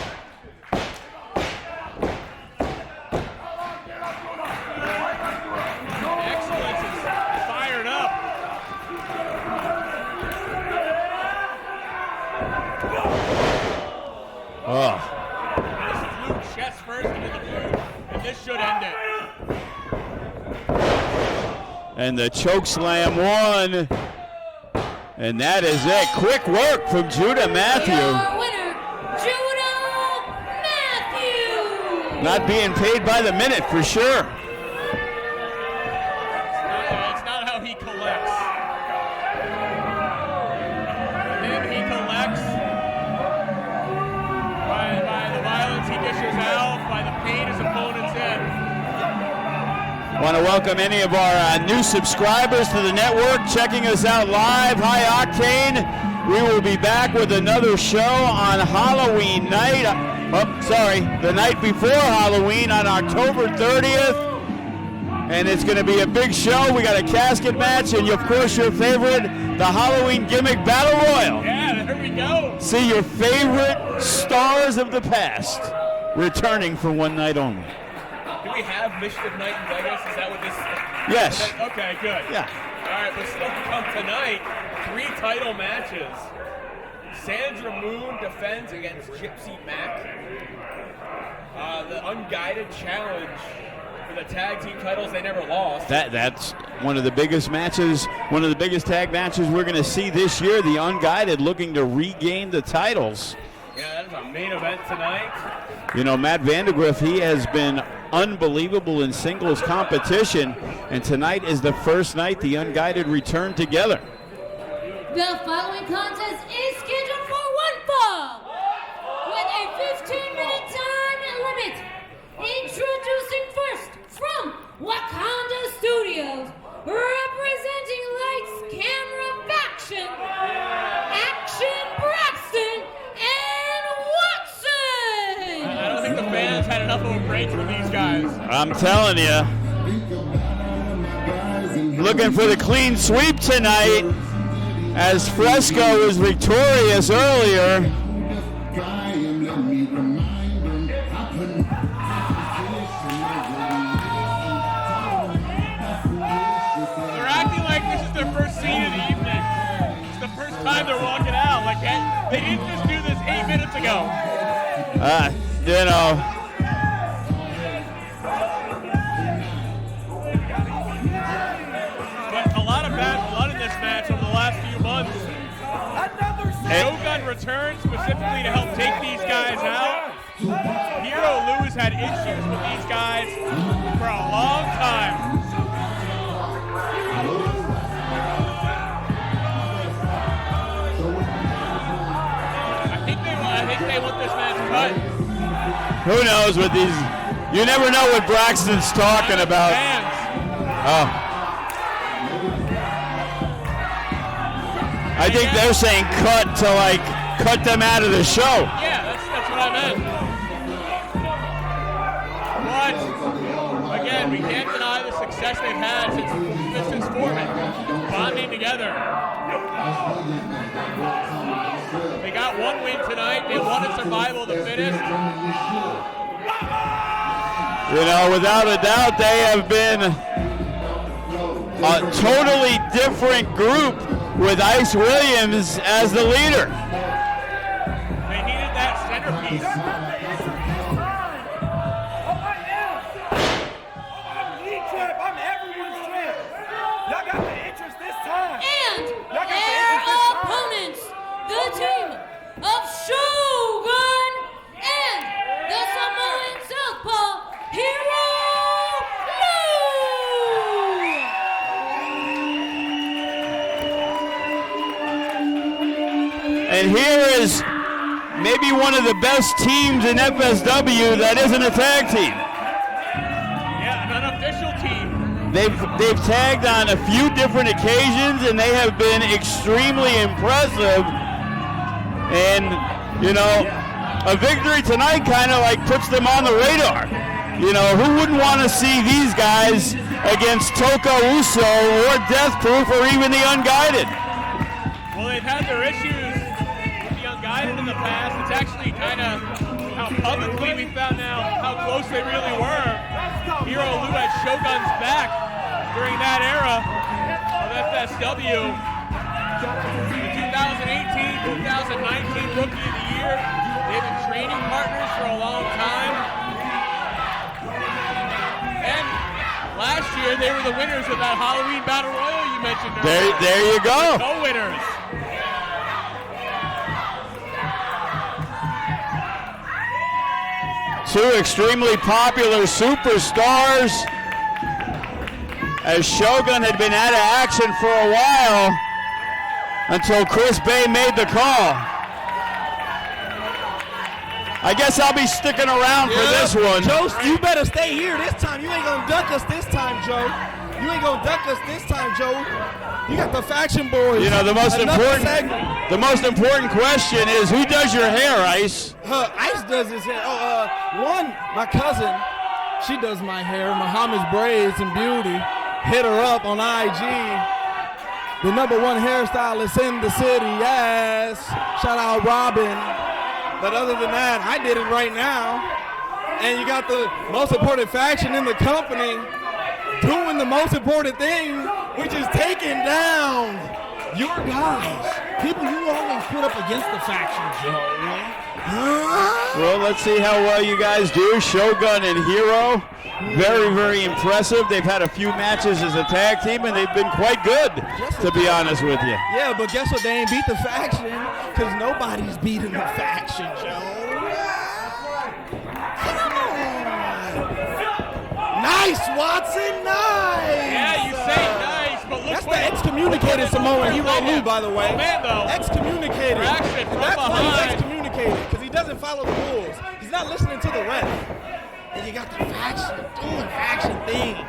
D: Excellence is fired up.
C: Oh.
D: This flew chest first into the boot, and this should end it.
C: And the choke slam won. And that is it. Quick work from Judah Matthew.
A: Your winner, Judah Matthew.
C: Not being paid by the minute for sure.
D: It's not how he collects. Then he collects by the violence he dishes out, by the pain his opponent's in.
C: Want to welcome any of our new subscribers to the network checking us out live. Hi, Octane. We will be back with another show on Halloween night. The night before Halloween on October 30th. And it's going to be a big show. We got a casket match and, of course, your favorite, the Halloween Gimmick Battle Royal.
D: Yeah, there we go.
C: See your favorite stars of the past returning for one night only.
D: Do we have Mischief Night in Vegas? Is that what this?
C: Yes.
D: Okay, good.
C: Yeah.
D: All right, but still to come tonight, 3 title matches. Sandra Moon defends against Gypsy Mac. The Unguided Challenge for the tag team titles they never lost.
C: That's one of the biggest matches, one of the biggest tag matches we're going to see this year. The Unguided looking to regain the titles.
D: Yeah, that is a main event tonight.
C: You know, Matt Vandegrift, he has been unbelievable in singles competition, and tonight is the first night the Unguided return together.
A: The following contest is scheduled for one fall with a 15-minute time limit. Introducing first from Wakanda Studios, representing Lights, Camera, Faction, Action Braxton, and Watson.
D: I don't think the fans had enough of a break for these guys.
C: I'm telling you. Looking for the clean sweep tonight, as Fresco was victorious earlier.
D: They're acting like this is their first scene of the evening. It's the first time they're walking out. Like they didn't just do this 8 minutes ago.
C: You know.
D: But a lot of bad blood in this match over the last few months. Shogun returns specifically to help take these guys out. Hero Lou has had issues with these guys for a long time. I think they want this match cut.
C: Who knows what these? You never know what Braxton's talking about. Oh. I think they're saying cut to like cut them out of the show.
D: Yeah, that's what I meant. But again, we can't deny the success they've had since forming, bonding together. They got one win tonight. They won a survival of the fittest.
C: You know, without a doubt, they have been a totally different group with Ice Williams as the leader.
D: They needed that centerpiece.
E: I'm everyone's champ. Y'all got the interest this time.
A: And their opponents, the team of Shogun and the Samoan Southpaw, Hero Lou!
C: And here is maybe one of the best teams in FSW that isn't a tag team.
D: Yeah, an unofficial team.
C: They've tagged on a few different occasions, and they have been extremely impressive. And, you know, a victory tonight kind of like puts them on the radar. You know, who wouldn't want to see these guys against Toka Uso or Death Proof or even the Unguided?
D: Well, they've had their issues with the Unguided in the past. It's actually kind of how publicly we found out how close they really were. Hero Lou had Shogun's back during that era of FSW. The 2018-2019 Rookie of the Year. They've been training partners for a long time. And last year, they were the winners of that Halloween Battle Royal you mentioned earlier.
C: There you go.
D: Co-winners.
C: Two extremely popular superstars, as Shogun had been out of action for a while until Chris Bay made the call. I guess I'll be sticking around for this one.
F: Joe, you better stay here this time. You ain't gonna duck us this time, Joe. You ain't gonna duck us this time, Joe. You got the faction boys.
C: You know, the most important question is, who does your hair, Ice?
F: Ice does his hair. My cousin, she does my hair. Muhammad's Braids and Beauty. Hit her up on IG. The #1 hairstylist in the city, yes. Shout out Robin. But other than that, I did it right now. And you got the most important faction in the company doing the most important thing, which is taking down your guys. People you always put up against the faction, Joe.
C: Well, let's see how well you guys do. Shogun and Hero, very, very impressive. They've had a few matches as a tag team, and they've been quite good, to be honest with you.
F: Yeah, but guess what? They ain't beat the faction, because nobody's beating the faction, Joe. Come on. Nice, Watson, nice.
D: Yeah, you say nice, but look
F: That's the excommunicated Samoan Hero Lou, by the way.
D: Oh, man, though.
F: Excommunicated.
D: Fraction from
F: That's why he's
D: behind.
F: excommunicated, because he doesn't follow the rules. He's not listening to the ref. And you got the faction doing faction things.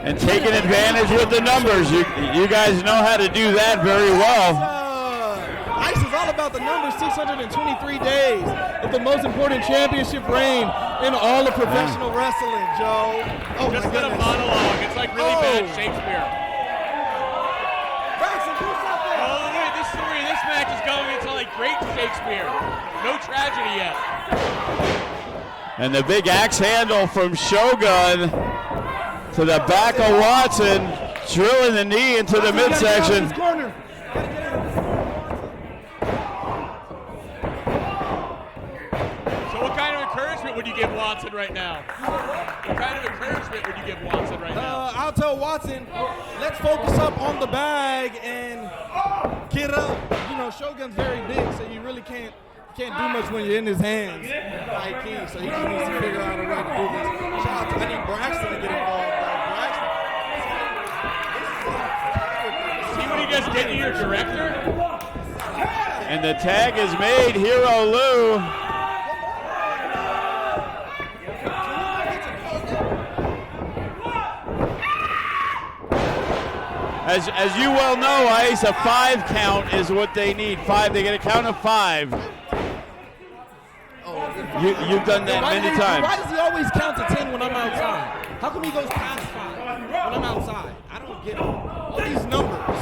C: And taking advantage with the numbers. You guys know how to do that very well.
F: Ice is all about the numbers. 623 days of the most important championship reign in all of professional wrestling, Joe. Oh,
D: Just
F: my
D: let a
F: goodness.
D: monologue. It's like really bad Shakespeare.
F: Braxton, do something.
D: Oh, wait, this story, this match is going into like great Shakespeare. No tragedy yet.
C: And the big axe handle from Shogun to the back of Watson. drilling the knee into the midsection.
D: So what kind of encouragement would you give Watson right now? What kind of encouragement would you give Watson right now?
F: I'll tell Watson, let's focus up on the bag and get up. You know, Shogun's very big, so you really can't do much when you're in his hands. High key, so he just needs to figure out a way to do this. Shout out to, I need Braxton to get involved.
D: See what he just did to your director?
C: And the tag is made. Hero Lou. As you well know, Ice, a 5 count is what they need. 5. They get a count of 5. You've done that many times.
F: Why does he always count to 10 when I'm outside? How come he goes past 5 when I'm outside? I don't get it. All these numbers.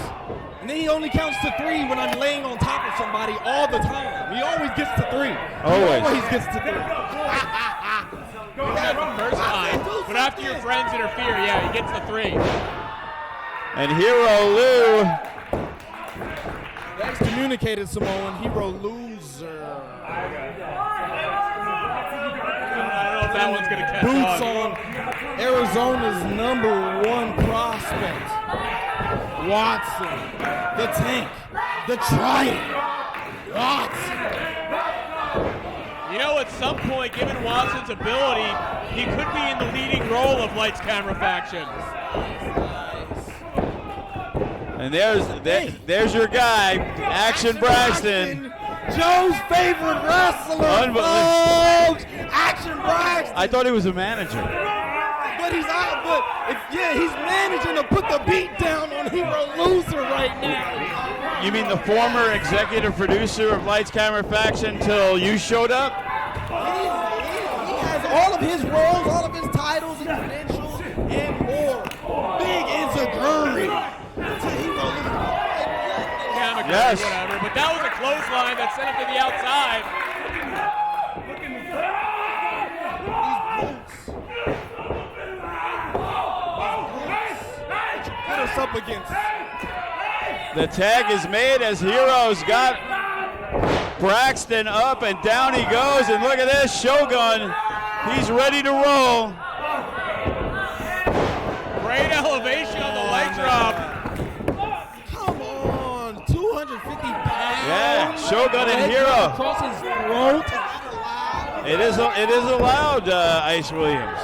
F: And then he only counts to 3 when I'm laying on top of somebody all the time. He always gets to 3.
C: Always.
F: He always gets to 3.
D: That's the first time. But after your friends interfere, yeah, he gets the 3.
C: And Hero Lou.
F: That's communicated, Samoan. Hero loser.
D: I don't know if that one's going to catch
F: Boots
D: on.
F: Arizona's #1 prospect. Watson. The tank. The Triumph. Watson.
D: You know, at some point, given Watson's ability, he could be in the leading role of Lights Camera Faction.
C: And there's your guy, Action Braxton.
F: Joe's favorite wrestler.
C: Unbelievable.
F: Folks. Action Braxton.
C: I thought he was a manager.
F: But he's out. But he's managing to put the beat down on Hero Loser right now.
C: You mean the former executive producer of Lights Camera Faction till you showed up?
F: He has all of his roles, all of his titles and credentials, and more. Big Inzaguri.
C: Yes.
D: Whatever, but that was a clothesline that sent him to the outside.
F: Put us up against.
C: The tag is made as Hero's got Braxton up and down he goes. And look at this, Shogun. He's ready to roll.
D: Great elevation on the leg drop.
F: 250 pounds.
C: Yeah, Shogun and Hero.
F: Across his throat.
C: It is allowed, Ice Williams.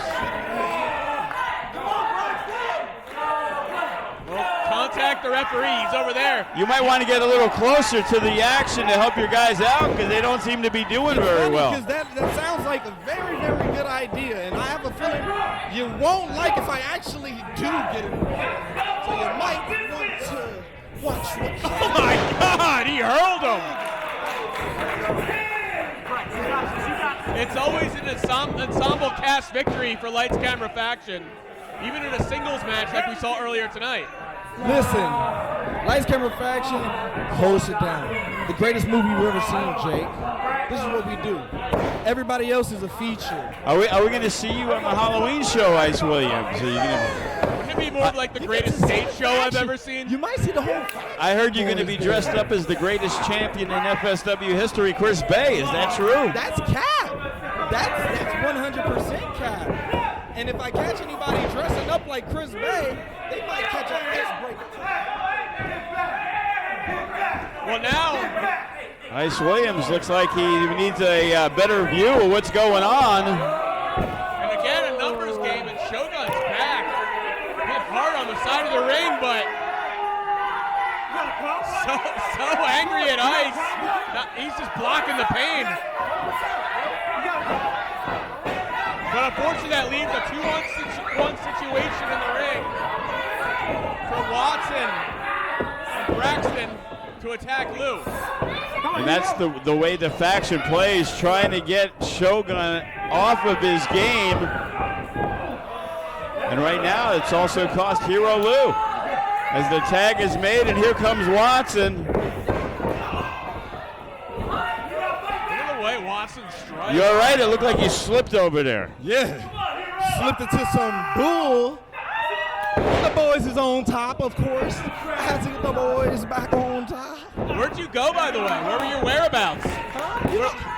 D: Well, contact the referee. He's over there.
C: You might want to get a little closer to the action to help your guys out because they don't seem to be doing very well.
F: Because that sounds like a very, very good idea, and I have a feeling you won't like if I actually do get it. So you might want to watch what.
D: Oh my God! He hurled him. It's always an ensemble cast victory for Lights Camera Faction, even in a singles match like we saw earlier tonight.
F: Listen, Lights Camera Faction, host it down. The greatest movie you've ever seen, Jake. This is what we do. Everybody else is a feature.
C: Are we going to see you on the Halloween show, Ice Williams? Are you gonna...
D: Wouldn't it be more like the greatest stage show I've ever seen?
F: You might see the whole.
C: I heard you're going to be dressed up as the greatest champion in FSW history, Chris Bay. Is that true?
F: That's cap. That's 100% cap. And if I catch anybody dressing up like Chris Bay, they might catch an icebreaker.
D: Well, now
C: Ice Williams looks like he needs a better view of what's going on.
D: and again a numbers game, and Shogun's back. Hit hard on the side of the ring, but so angry at Ice. He's just blocking the pain. But unfortunately, that leaves a 2-on-1 situation in the ring for Watson and Braxton to attack Lou.
C: And that's the way the faction plays, trying to get Shogun off of his game. And right now, it's also cost Hero Lou as the tag is made, and here comes Watson.
D: Watson strikes.
C: You're right, it looked like he slipped over there.
F: Yeah, slipped into some bull. What boys is on top, of course. I had to get the boys back on top.
D: Where'd you go, by the way? Where were your whereabouts?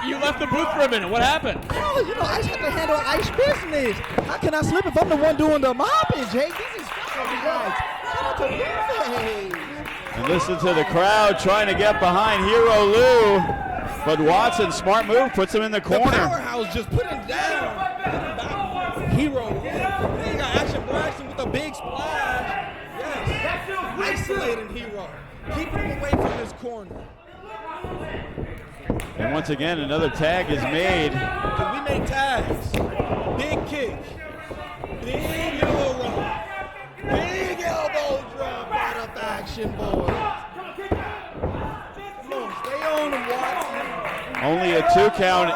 D: You left the booth for a minute. What happened?
F: Oh, I just have to handle ice business. How can I slip if I'm the one doing the mopping, Jake? This is fun, guys. Shout out to Blueface.
C: And listen to the crowd trying to get behind Hero Lou. But Watson, smart move, puts him in the corner.
F: The powerhouse just put him down. Hero. Then you got Action Braxton with a big splash. Yes. Isolating Hero. Keeping him away from his corner.
C: And once again, another tag is made.
F: We make tags. Big kick. Big elbow run. Big elbow drop out of Action Boys. Come on, stay on him, Watson.
C: Only a 2 count.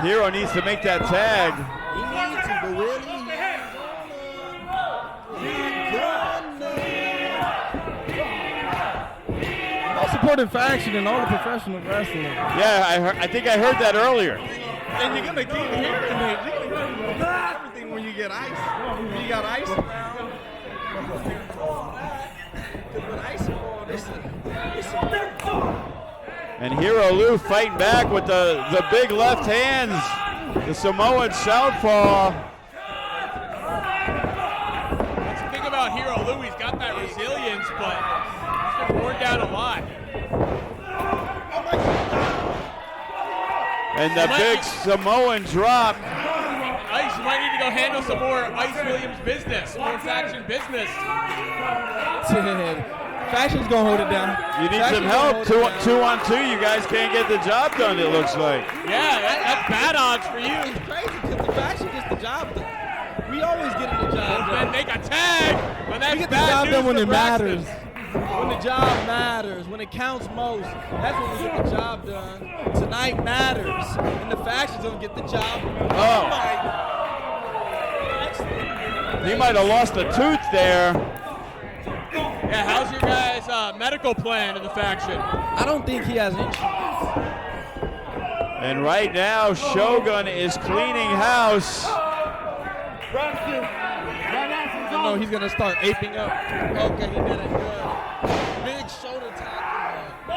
C: Hero needs to make that tag.
F: He needs to, but really, most important faction in all the professional wrestling.
C: Yeah, I think I heard that earlier.
F: And you're gonna keep hearing it. You're gonna know everything when you get ice. When you got ice around. Because with ice around, it's a
C: And Hero Lou fighting back with the big left hands. The Samoan southpaw.
D: That's the thing about Hero Lou. He's got that resilience, but he's been worn down a lot.
C: And the big Samoan drop.
D: Ice, you might need to go handle some more Ice Williams business, more faction business.
F: Faction's gonna hold it down.
C: You need some help. Two on two. You guys can't get the job done, it looks like.
D: Yeah, that's bad odds for you.
F: It's crazy because the faction gets the job done. We always get the job done.
D: Then make a tag, and that's
F: We get the
D: bad
F: job
D: news
F: done when
D: for
F: it
D: Braxton.
F: matters. When the job matters, when it counts most, that's when we get the job done. Tonight matters, and the faction's gonna get the job done.
C: Oh. He might have lost a tooth there.
D: Yeah, how's your guys' medical plan in the faction?
F: I don't think he has insurance.
C: And right now, Shogun is cleaning house.
F: I know he's gonna start aping up. Okay, he did it good. Big shoulder tackle.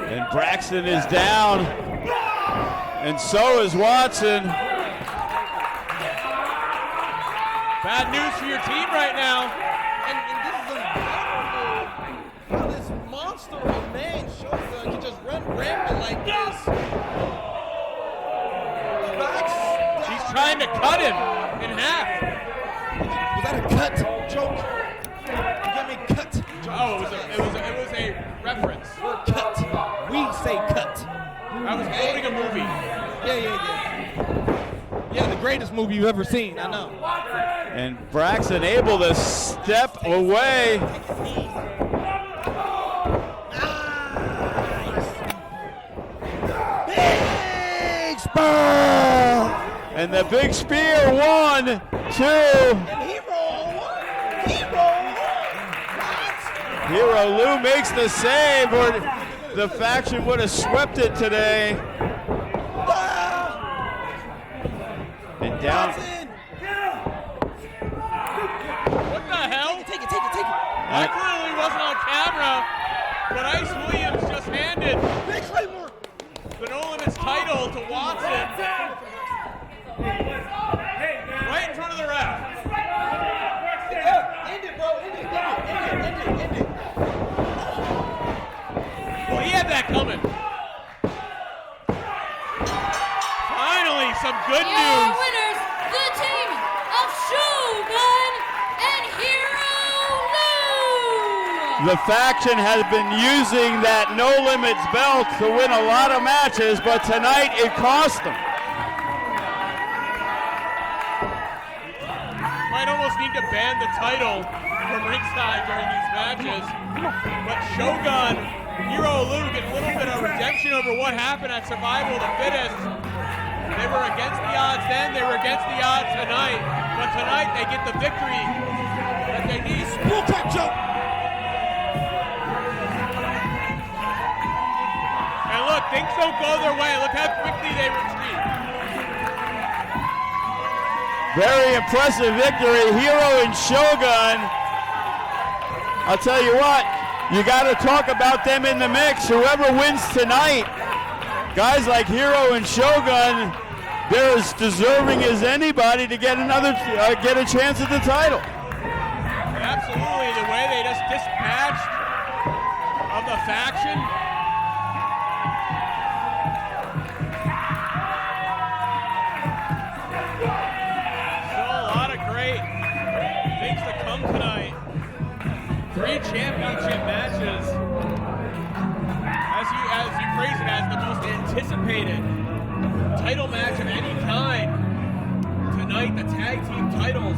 C: And Braxton is down. And so is Watson.
D: Bad news for your team right now.
F: And this is unbelievable. How this monster of man Shogun can just run rampant like this.
D: He's trying to cut him in half.
F: Was that a cut joke? You got me cut joke.
D: Oh, it was a reference.
F: We're cut. We say cut.
D: I was quoting a movie.
F: Yeah, the greatest movie you've ever seen, I know.
C: And Braxton able to step away.
F: Big spear!
C: And the big spear, 1, 2.
F: And Hero
C: Hero Lou makes the save, or the faction would have swept it today. And down.
D: What the hell?
F: Take it.
D: That clearly wasn't on camera, but Ice Williams just handed
F: Big Claymore!
D: the No Limits title to Watson right in front of the ref.
F: End it, bro. End it.
D: Well, he had that coming. Finally, some good
A: Your
D: news.
A: winners, the team of Shogun and Hero Lou.
C: The faction has been using that No Limits belt to win a lot of matches, but tonight it cost them.
D: Might almost need to ban the title from ringside during these matches. But Shogun, Hero Lou get a little bit of redemption over what happened at Survival of the Fittest. They were against the odds then, they were against the odds tonight. But tonight they get the victory that they need.
F: Bull crap joke!
D: And look, things don't go their way. Look how quickly they retreat.
C: Very impressive victory. Hero and Shogun. I'll tell you what, you got to talk about them in the mix. Whoever wins tonight, guys like Hero and Shogun, they're as deserving as anybody to get get a chance at the title.
D: Absolutely, the way they just dispatched of the faction. Still a lot of great things to come tonight. 3 championship matches. As you phrase it, as the most anticipated title match of any kind. Tonight, the tag team titles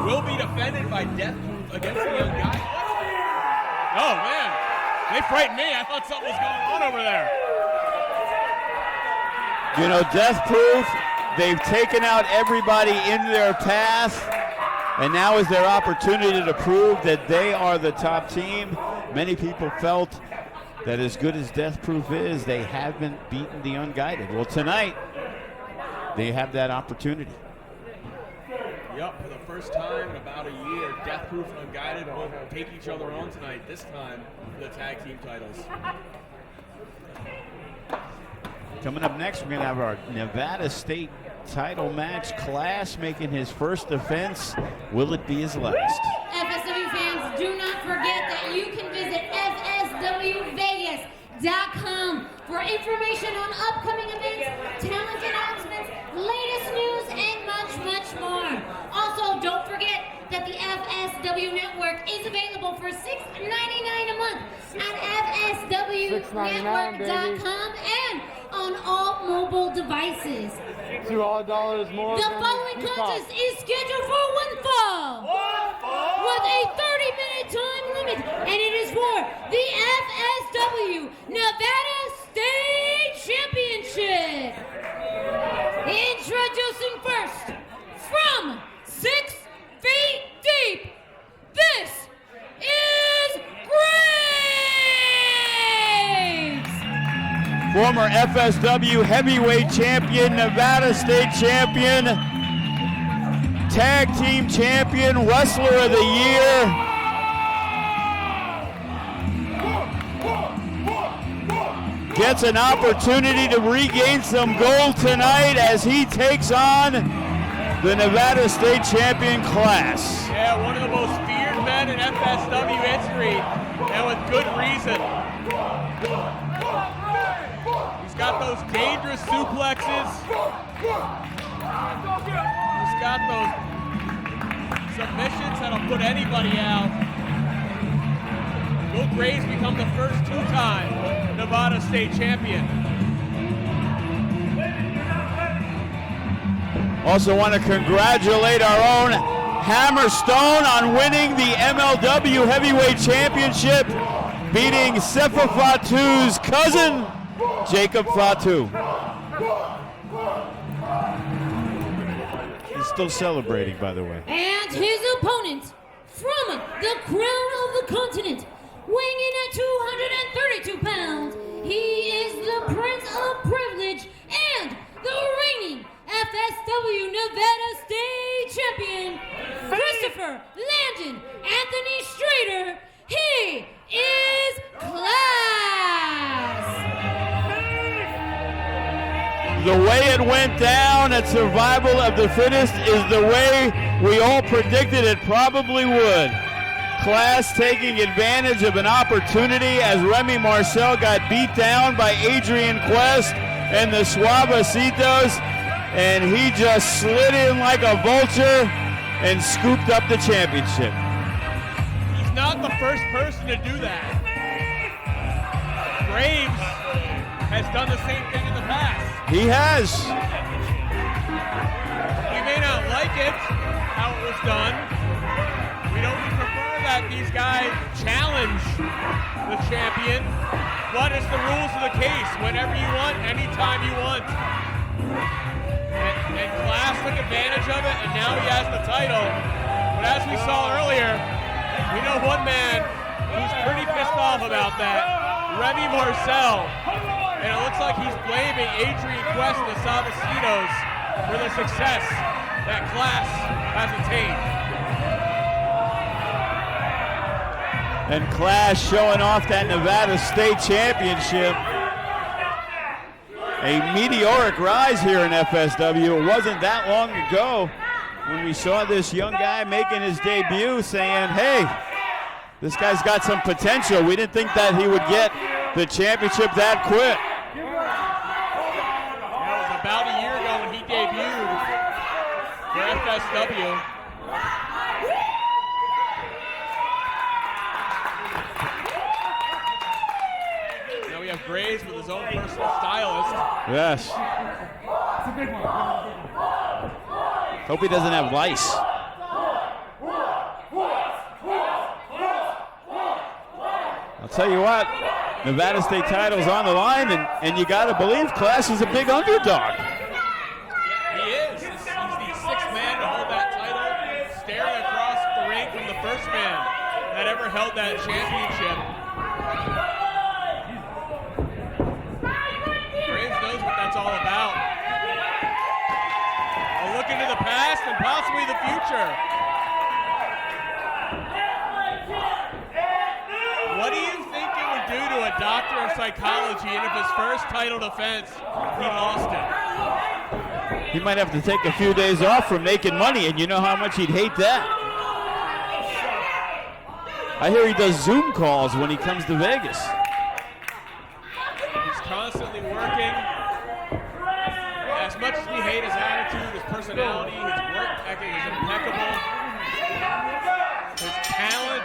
D: will be defended by Death Proof against the Young Guys. Oh man, they frightened me. I thought something was going on over there.
C: You know, Death Proof, they've taken out everybody in their path, and now is their opportunity to prove that they are the top team. Many people felt that as good as Death Proof is, they haven't beaten the Unguided. Well, tonight, they have that opportunity.
D: Yep, for the first time in about a year, Death Proof and Unguided will take each other on tonight, this time for the tag team titles.
C: Coming up next, we're going to have our Nevada State title match. Class making his first defense. Will it be his last?
A: FSW fans, do not forget that you can visit FSWVegas.com for information on upcoming events, talent announcements, latest news, and much, much more. Also, don't forget that the FSW Network is available for $6.99 a month at FSWNetwork.com and on all mobile devices.
G: $2 more.
A: The following contest is scheduled for one fall with a 30-minute time limit, and it is for the FSW Nevada State Championship. Introducing first, from 6 feet deep, this is Graves!
C: Former FSW heavyweight champion, Nevada State champion, tag team champion, wrestler of the year. Gets an opportunity to regain some gold tonight as he takes on the Nevada State champion Class.
D: Yeah, one of the most feared men in FSW history, and with good reason. He's got those dangerous suplexes. He's got those submissions that'll put anybody out. Will Graves become the first 2-time Nevada State champion?
C: Also want to congratulate our own Hammerstone on winning the MLW Heavyweight Championship, beating Sefa Fatu's cousin, Jacob Fatu. He's still celebrating, by the way.
A: And his opponent, from the crown of the continent, weighing in at 232 pounds, he is the Prince of Privilege and the reigning FSW Nevada State Champion, Christopher Landon Anthony Strader. He is Class.
C: The way it went down at Survival of the Fittest is the way we all predicted it probably would. Class taking advantage of an opportunity as Remy Marcel got beat down by Adrian Quest and the Suavecitos, and he just slid in like a vulture and scooped up the championship.
D: He's not the first person to do that. Graves has done the same thing in the past.
C: He has.
D: We may not like it, how it was done. We don't prefer that these guys challenge the champion, but it's the rules of the case. Whenever you want, anytime you want. And Class took advantage of it, and now he has the title. But as we saw earlier, we know one man who's pretty pissed off about that, Remy Marcel. And it looks like he's blaming Adrian Quest and the Suavecitos for the success that Class has attained.
C: And Class showing off that Nevada State Championship. A meteoric rise here in FSW. It wasn't that long ago when we saw this young guy making his debut saying, hey, this guy's got some potential. We didn't think that he would get the championship that quick.
D: It was about a year ago when he debuted for FSW. Graves with his own personal stylist.
C: Yes. Hope he doesn't have lice. I'll tell you what, Nevada State title's on the line, and you got to believe Class is a big underdog.
D: He is. He's the sixth man to hold that title, staring across the ring from the first man that ever held that championship. It's all about a look into the past and possibly the future. What do you think it would do to a doctor of psychology and if his first title defense he lost it?
C: He might have to take a few days off from making money, and you know how much he'd hate that. I hear he does Zoom calls when he comes to Vegas.
D: He's constantly working. As much as we hate his attitude, his personality, his work ethic is impeccable. His talent,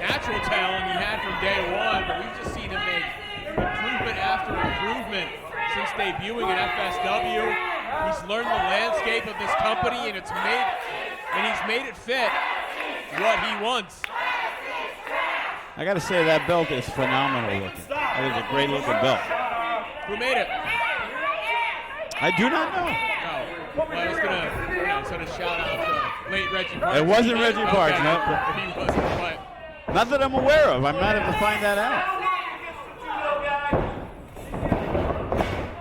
D: natural talent he had from day one, but we've just seen him make improvement after improvement since debuting in FSW. He's learned the landscape of this company, and he's made it fit what he wants.
C: I got to say that belt is phenomenal looking. That is a great looking belt.
D: Who made it?
C: I do not know.
D: Oh, well, I was going to sort of shout out to late Reggie Parks.
C: It wasn't Reggie Parks,
D: okay.
C: no.
D: He wasn't, but.
C: Not that I'm aware of. I might have to find that out.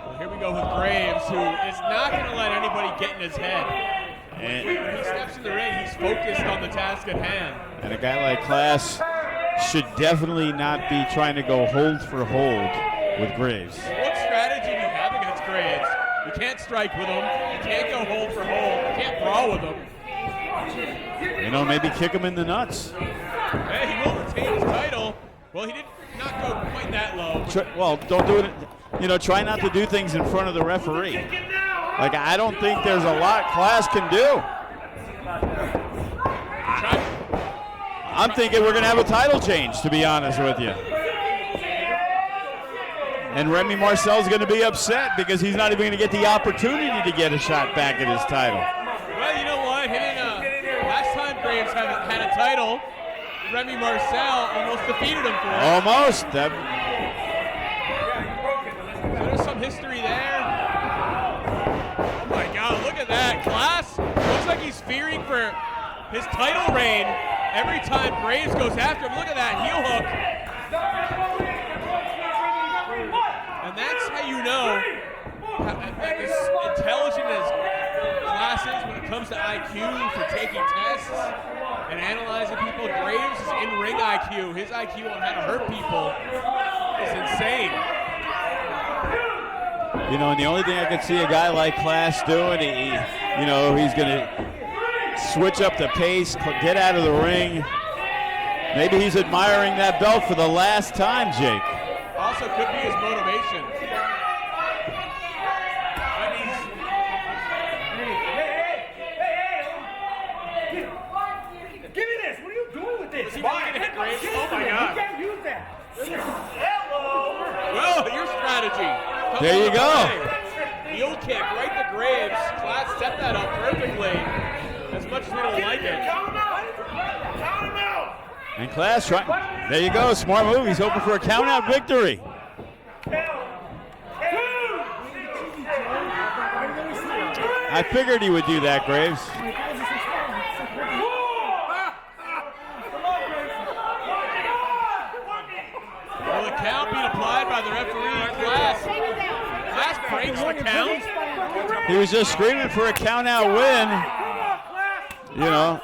D: Well, here we go with Graves, who is not going to let anybody get in his head.
C: And
D: when he steps in the ring, he's focused on the task at hand.
C: And a guy like Class should definitely not be trying to go hold for hold with Graves.
D: What strategy do you have against Graves? You can't strike with him. You can't go hold for hold. You can't brawl with him.
C: You know, maybe kick him in the nuts.
D: Hey, he will retain his title. Well, he did not go quite that low.
C: Well, don't do it. You know, try not to do things in front of the referee. Like, I don't think there's a lot Class can do. I'm thinking we're going to have a title change, to be honest with you. And Remy Marcel's going to be upset because he's not even going to get the opportunity to get a shot back at his title.
D: Well, you know what? Last time Graves had a title, Remy Marcel almost defeated him for it.
C: Almost.
D: So there's some history there. Oh my God, look at that. Class looks like he's fearing for his title reign every time Graves goes after him. Look at that heel hook. And that's how you know as intelligent as Class is when it comes to IQ for taking tests and analyzing people. Graves' in-ring IQ, his IQ on how to hurt people is insane.
C: You know, and the only thing I could see a guy like Class doing, he's going to switch up the pace, get out of the ring. Maybe he's admiring that belt for the last time, Jake.
D: Also could be his motivation.
E: Give me this. What are you doing with this?
D: Oh my God.
E: You can't use that.
D: Well, your strategy.
C: There you go.
D: Heel kick right to Graves. Class set that up perfectly. As much as we don't like it.
E: Count him out.
C: And Class, there you go. Smart move. He's hoping for a count-out victory. I figured he would do that, Graves.
D: Will the count being applied by the referee? Class breaks the count.
C: He was just screaming for a count-out win. You know.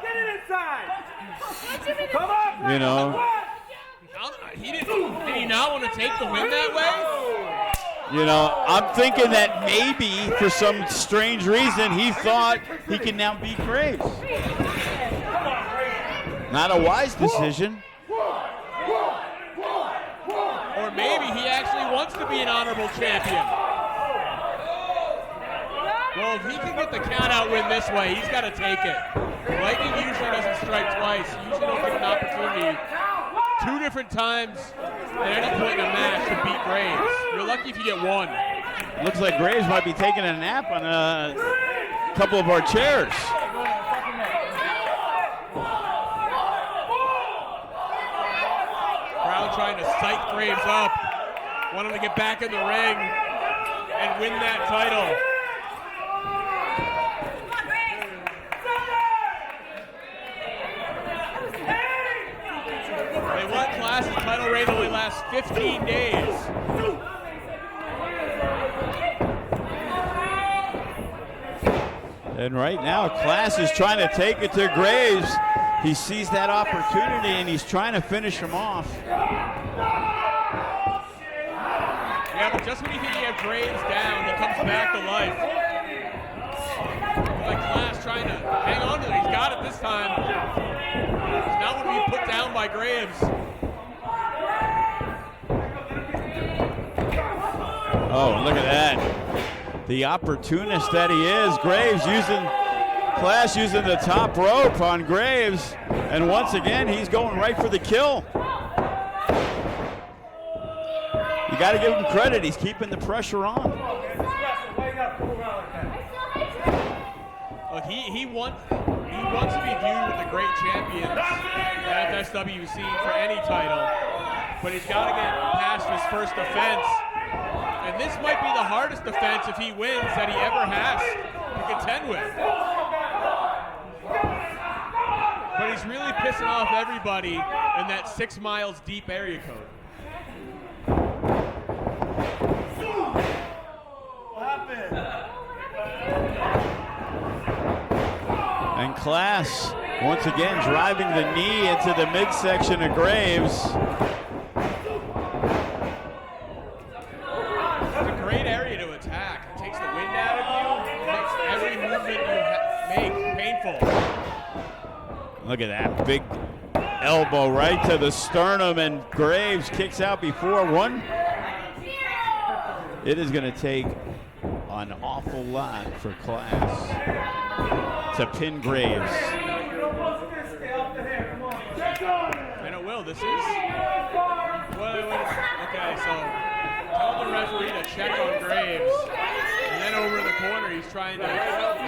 E: Get it inside. Come on.
D: Did he not want to take the win that way?
C: You know, I'm thinking that maybe for some strange reason he thought he can now beat Graves. Not a wise decision.
D: Or maybe he actually wants to be an honorable champion. Well, if he can get the count-out win this way, he's got to take it. Lightning usually doesn't strike twice. You usually don't get an opportunity 2 different times at any point in a match to beat Graves. You're lucky if you get 1.
C: Looks like Graves might be taking a nap on a couple of our chairs.
D: Crowd trying to psych Graves up. Want him to get back in the ring and win that title. They want Class's title reign only lasts 15 days.
C: And right now, Class is trying to take it to Graves. He sees that opportunity and he's trying to finish him off.
D: Yeah, but just when you think you have Graves down, he comes back to life. Like Class trying to hang on to it. He's got it this time. He's not going to be put down by Graves.
C: Oh, look at that. The opportunist that he is. Graves Class using the top rope on Graves. And once again, he's going right for the kill. You got to give him credit. He's keeping the pressure on.
D: Look, he wants to be viewed with the great champions that FSW has seen for any title. But he's got to get past his first defense. And this might be the hardest defense if he wins that he ever has to contend with. But he's really pissing off everybody in that 6 miles deep area code.
C: And Class, once again, driving the knee into the midsection of Graves.
D: It's a great area to attack. It takes the wind out of you. It makes every movement you make painful.
C: Look at that big elbow right to the sternum, and Graves kicks out before one. It is going to take an awful lot for Class to pin Graves.
D: And it will. This is. Okay, so tell the referee to check on Graves. And then over in the corner, he's trying to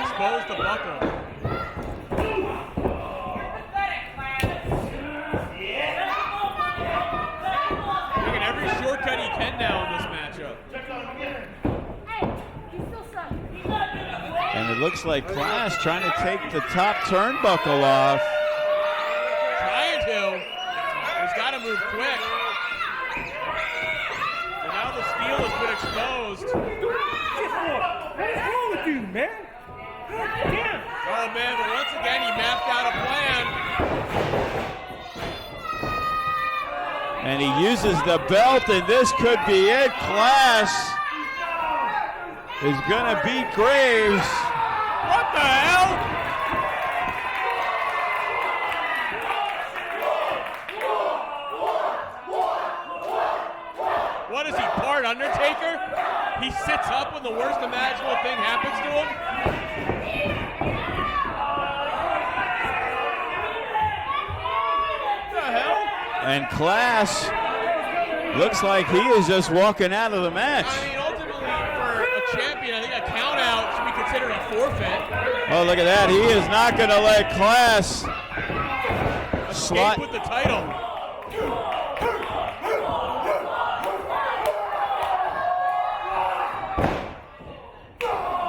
D: expose the buckle. Taking every shortcut he can now in this matchup.
C: And it looks like Class trying to take the top turnbuckle off.
D: Trying to. He's got to move quick. So now the steel has been exposed.
E: What's wrong with you, man? Damn.
D: Oh man, but once again he mapped out a plan.
C: And he uses the belt, and this could be it. Class is going to beat Graves.
D: What the hell? What is he, part Undertaker? He sits up when the worst imaginable thing happens to him? What the hell?
C: And Class looks like he is just walking out of the match.
D: I mean, ultimately, for a champion, I think a count out should be considered a forfeit.
C: Oh, look at that. He is not going to let Class
D: Escape with the title.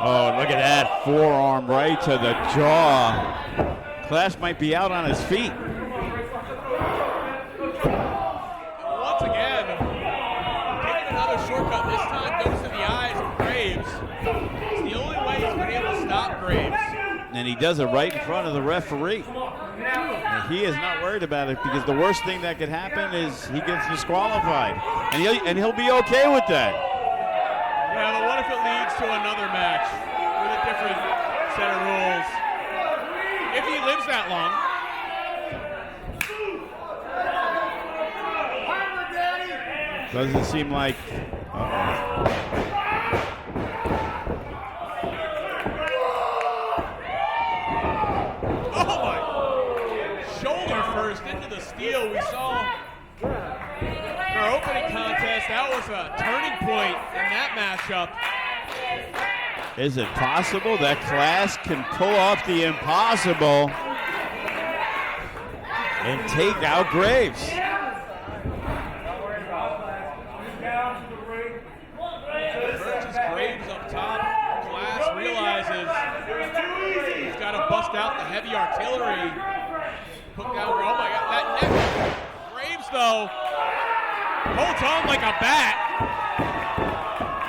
C: Oh, look at that. Forearm right to the jaw. Class might be out on his feet.
D: Once again, taking another shortcut, this time goes to the eyes of Graves.
C: and he does it right in front of the referee. And he is not worried about it because the worst thing that could happen is he gets disqualified, and he'll be okay with that.
D: Yeah, but what if it leads to another match with a different set of rules? If he lives that long.
C: Doesn't seem like.
D: Oh my! Shoulder first into the steel. We saw in our opening contest, that was a turning point in that matchup.
C: Is it possible that Class can pull off the impossible and take out Graves?
D: Versus Graves up top. Class realizes he's got to bust out the heavy artillery. Hook down. Oh my God, that neck. Graves though holds on like a bat.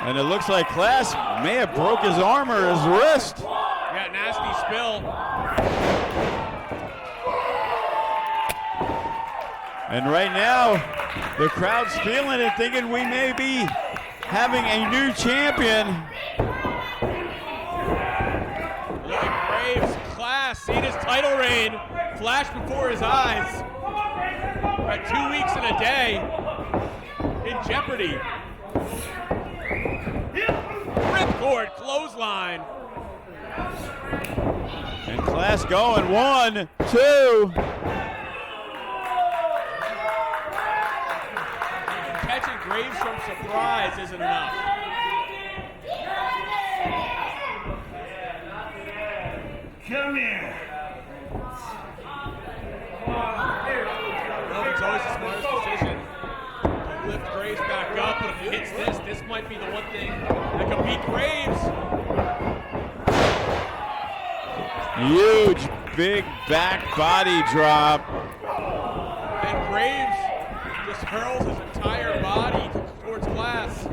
C: And it looks like Class may have broke his arm or his wrist.
D: Yeah, nasty spill.
C: And right now, the crowd's feeling it, thinking we may be having a new champion.
D: Look at Graves. Class seen his title reign flash before his eyes. At 2 weeks and a day in jeopardy. Ripcord clothesline.
C: And Class going 1, 2.
D: Catching Graves from surprise isn't enough.
E: Come here.
D: Well, it's always the smartest decision to lift Graves back up, but if he hits this might be the one thing that can beat Graves.
C: Huge, big back body drop.
D: And Graves just hurls his entire body towards Class.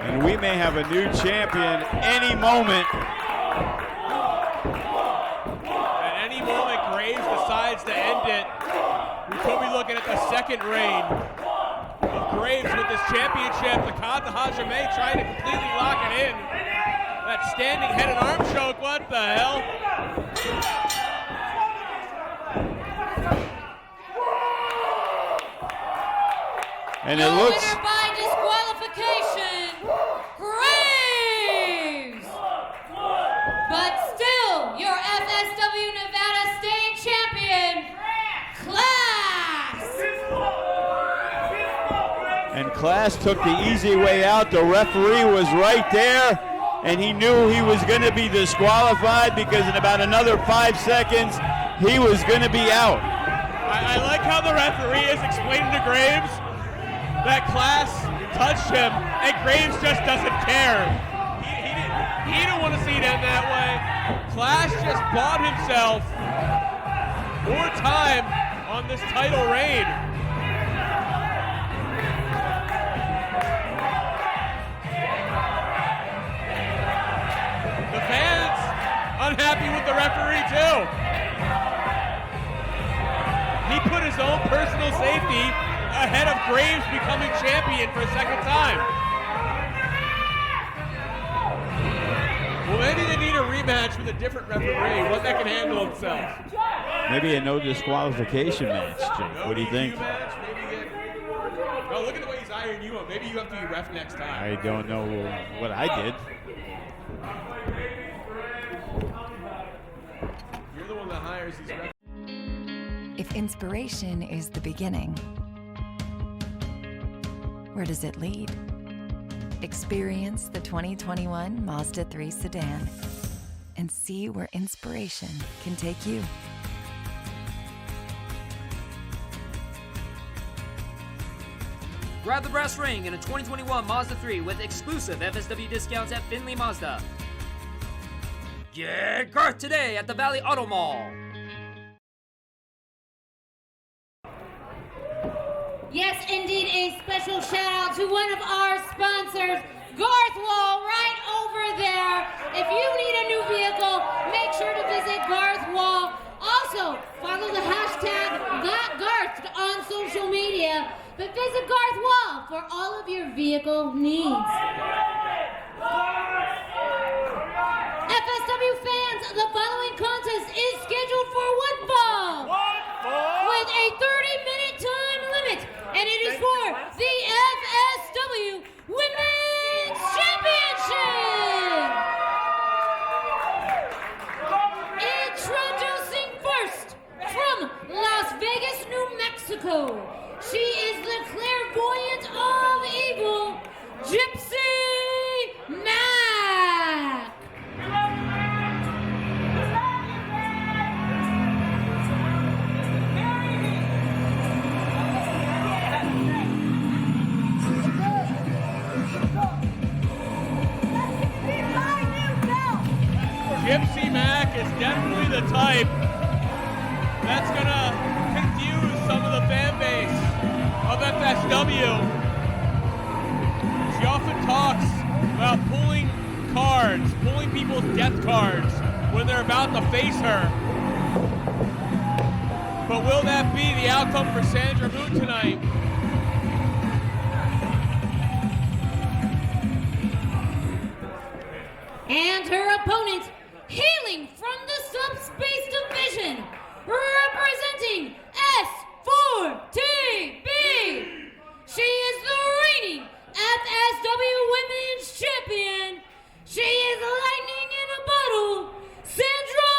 C: And we may have a new champion any moment.
D: At any moment, Graves decides to end it. We could be looking at the second reign of Graves with this championship. The Kata Hajime trying to completely lock it in. That standing head and arm choke, what the hell?
C: And it looks.
A: Winner by disqualification, Graves. But still, your FSW Nevada State Champion, Class.
C: And Class took the easy way out. The referee was right there, and he knew he was going to be disqualified because in about another 5 seconds, he was going to be out.
D: I like how the referee is explaining to Graves that Class touched him, and Graves just doesn't care. He didn't want to see it end that way. Class just bought himself more time on this title reign. The fans unhappy with the referee too. He put his own personal safety ahead of Graves becoming champion for a second time. Well, maybe they need a rematch with a different referee, one that can handle himself.
C: Maybe a no disqualification match, Jake. What do you think?
D: Match, maybe get... Oh, look at the way he's eyeing you up. Maybe you have to be ref next time.
C: I don't know what I did.
D: You're the one that hires these refs.
H: If inspiration is the beginning, where does it lead? Experience the 2021 Mazda 3 sedan and see where inspiration can take you.
I: Grab the brass ring in a 2021 Mazda 3 with exclusive FSW discounts at Findlay Mazda. Get Garth today at the Valley Auto Mall.
A: Yes, indeed, a special shout out to one of our sponsors, Garth Wall, right over there If you need a new vehicle, make sure to visit Garth Wall. Also, follow the hashtag GotGarth on social media, but visit Garth Wall for all of your vehicle needs. FSW fans, the following contest is scheduled for one fall with a 30-minute time limit, and it is for the FSW Women's Championship. Introducing first, from Las Vegas, New Mexico, she is the clairvoyant of evil, Gypsy Mac.
D: Gypsy Mac is definitely the type that's gonna confuse some of the fan base of FSW. She often talks about pulling cards, pulling people's death cards when they're about to face her. But will that be the outcome for Sandra Moon tonight?
A: And her opponent, hailing from the Subspace Division, representing S4TB. She is the reigning FSW Women's Champion. She is lightning in a bottle, Sandra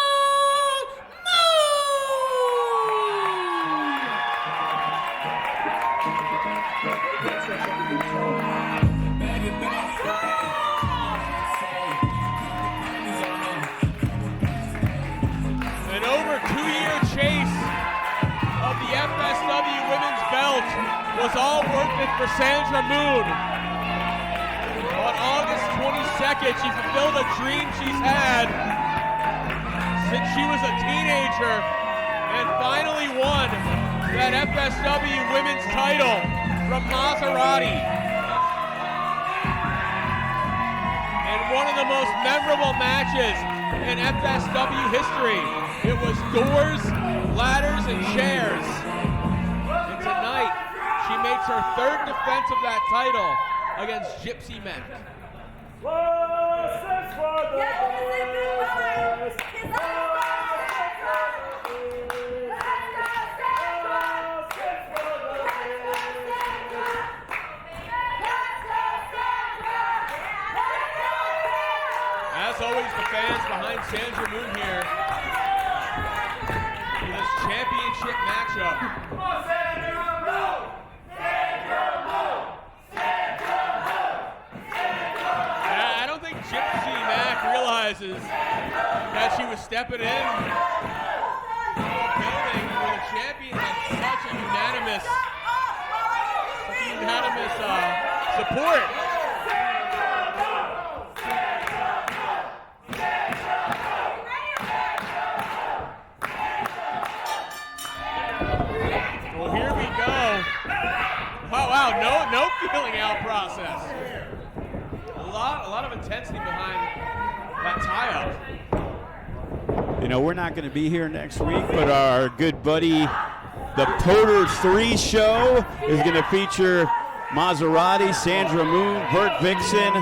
D: An over 2-year chase of the FSW women's belt was all worth it for Sandra Moon. On August 22nd, she fulfilled a dream she's had since she was a teenager and finally won that FSW women's title from Maserati. And one of the most memorable matches in FSW history. It was doors, ladders, and chairs. And tonight, she makes her third defense of that title against Gypsy Mac. As always, the fans behind Sandra Moon here for this championship matchup. I don't think Gypsy Mac realizes that she was stepping in the building where the champion had such a unanimous support. Well, here we go. Wow, no feeling out process. A lot of intensity behind that tie-up.
C: You know, we're not going to be here next week, but our good buddy, the Poter 3 show, is going to feature Maserati, Sandra Moon, Bert Vixen,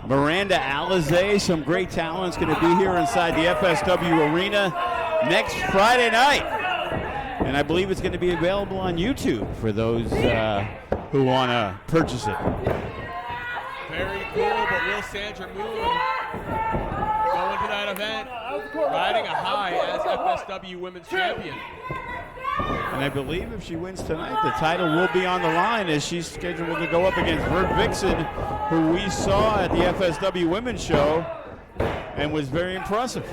C: Miranda Alizé. Some great talent's going to be here inside the FSW arena next Friday night. And I believe it's going to be available on YouTube for those who want to purchase it.
D: Very cool, but will Sandra Moon go into that event riding a high as FSW Women's Champion?
C: And I believe if she wins tonight, the title will be on the line as she's scheduled to go up against Bert Vixen, who we saw at the FSW Women's Show and was very impressive.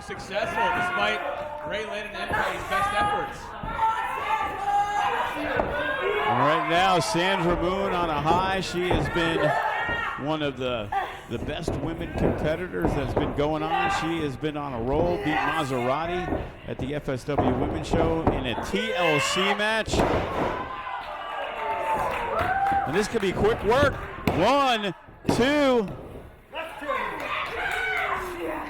D: Successful despite Ray Lynn and Empey's best efforts.
C: All right, now Sandra Moon on a high. She has been one of the the best women competitors that's been going on. She has been on a roll, beat Maserati at the FSW Women's Show in a TLC match. And this could be quick work. 1, 2.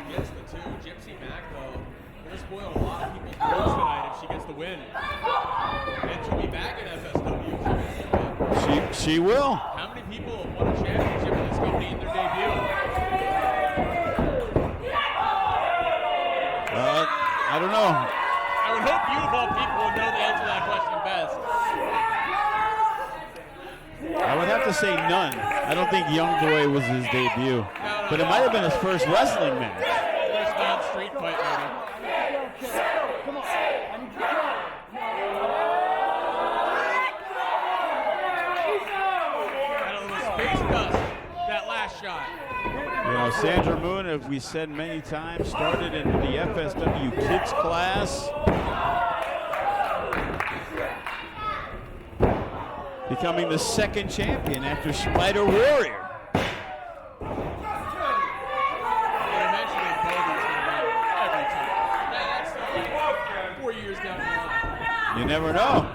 D: Gets the 2. Gypsy Mac, though, going to spoil a lot of people's moves tonight if she gets the win. And she'll be back at FSW.
C: She will.
D: How many people have won a championship in this company in their debut?
C: I don't know.
D: I would hope you, of all people, would know the answer to that question best.
C: I would have to say none. I don't think Young Boy was his debut. But it might have been his first wrestling match.
D: First non-street fight, maybe. That last shot.
C: You know, Sandra Moon, as we said many times, started in the FSW Kids class, becoming the second champion after Spider Warrior.
D: Eventually, Kobe's going to win every time. That's like 4 years down the line.
C: You never know.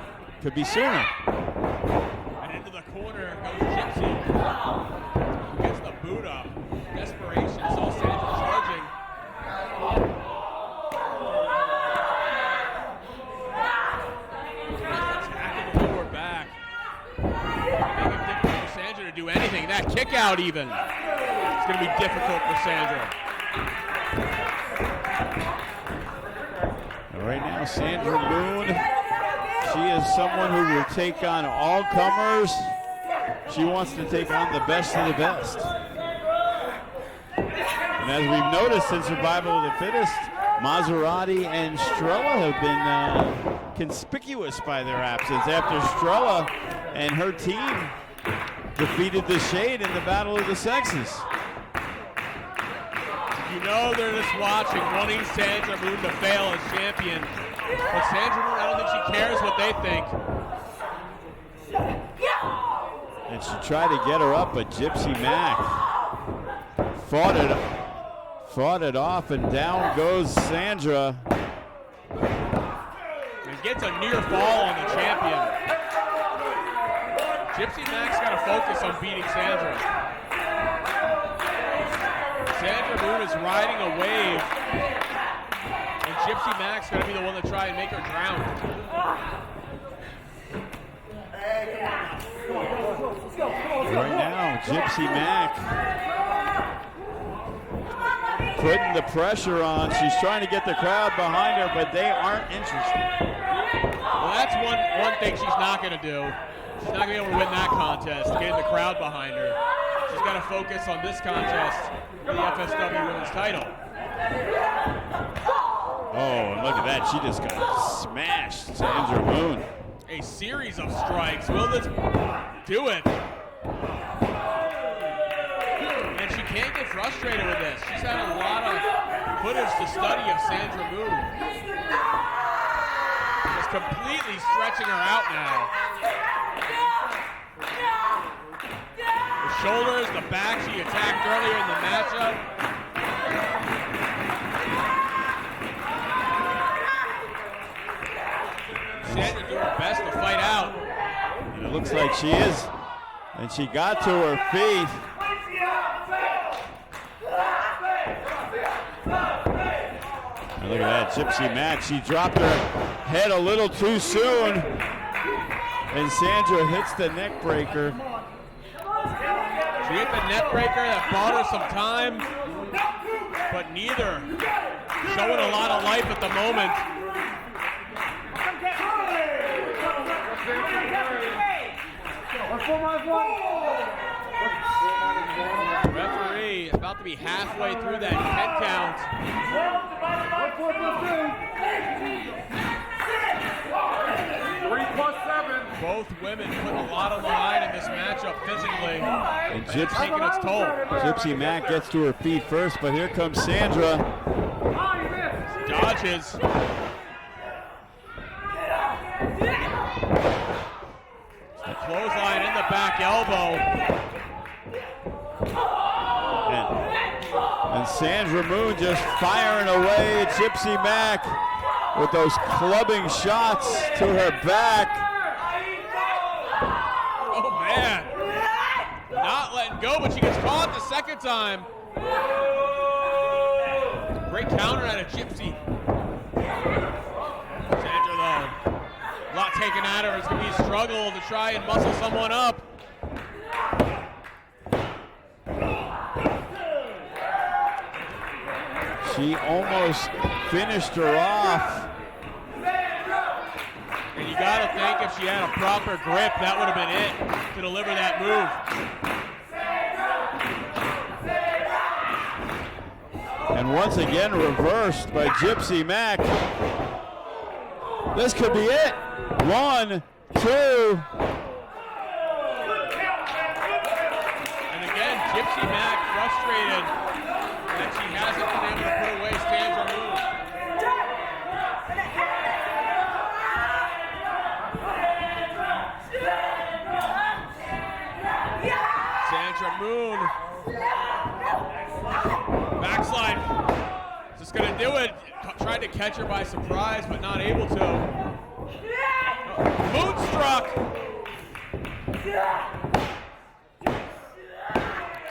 C: Could be sooner.
D: And into the corner goes Gypsy. Gets the boot up. Desperation. Saw Sandra charging. Attacking the lower back. Making it difficult for Sandra to do anything. That kick out even. It's going to be difficult for Sandra.
C: Right now, Sandra Moon, she is someone who will take on all comers. She wants to take on the best of the best. And as we've noticed in Survival of the Fittest, Maserati and Strella have been conspicuous by their absence after Strella and her team defeated the Shade in the Battle of the Sexes.
D: You know they're just watching, wanting Sandra Moon to fail as champion. But Sandra Moon, I don't think she cares what they think.
C: And she tried to get her up, but Gypsy Mac fought it off, and down goes Sandra.
D: And gets a near fall on the champion. Gypsy Mac's got to focus on beating Sandra. Sandra Moon is riding a wave, and Gypsy Mac's got to be the one to try and make her drown.
C: Right now, Gypsy Mac putting the pressure on. She's trying to get the crowd behind her, but they aren't interested.
D: Well, that's one thing she's not going to do. She's not going to be able to win that contest, getting the crowd behind her. She's got to focus on this contest for the FSW Women's title.
C: Oh, and look at that. She just got smashed, Sandra Moon.
D: A series of strikes. Will this do it? And she can't get frustrated with this. She's had a lot of footage to study of Sandra Moon. Just completely stretching her out now. The shoulders, the back she attacked earlier in the matchup. Sandra doing her best to fight out.
C: And it looks like she is. And she got to her feet. And look at that, Gypsy Mac. She dropped her head a little too soon. And Sandra hits the neck breaker.
D: She hit the neck breaker that bought her some time. But neither showing a lot of life at the moment. Referee about to be halfway through that 10 count.
E: 3+7.
D: Both women putting a lot on the line in this matchup physically.
C: And Gypsy,
D: taking its toll.
C: Gypsy Mac gets to her feet first, but here comes Sandra.
D: Dodges. The clothesline in the back elbow.
C: And And Sandra Moon just firing away at Gypsy Mac with those clubbing shots to her back.
D: Oh, man. Not letting go, but she gets caught the second time. Great counter out of Gypsy. Sandra, though, a lot taken at her. It's going to be a struggle to try and muscle someone up.
C: She almost finished her off.
D: And you got to think if she had a proper grip, that would have been it to deliver that move.
C: And once again reversed by Gypsy Mac. This could be it. 1, 2.
D: And again, Gypsy Mac frustrated that she hasn't been able to put away Sandra Moon. Sandra Moon. Backslide. Just gonna do it. Tried to catch her by surprise, but not able to. Moonstruck.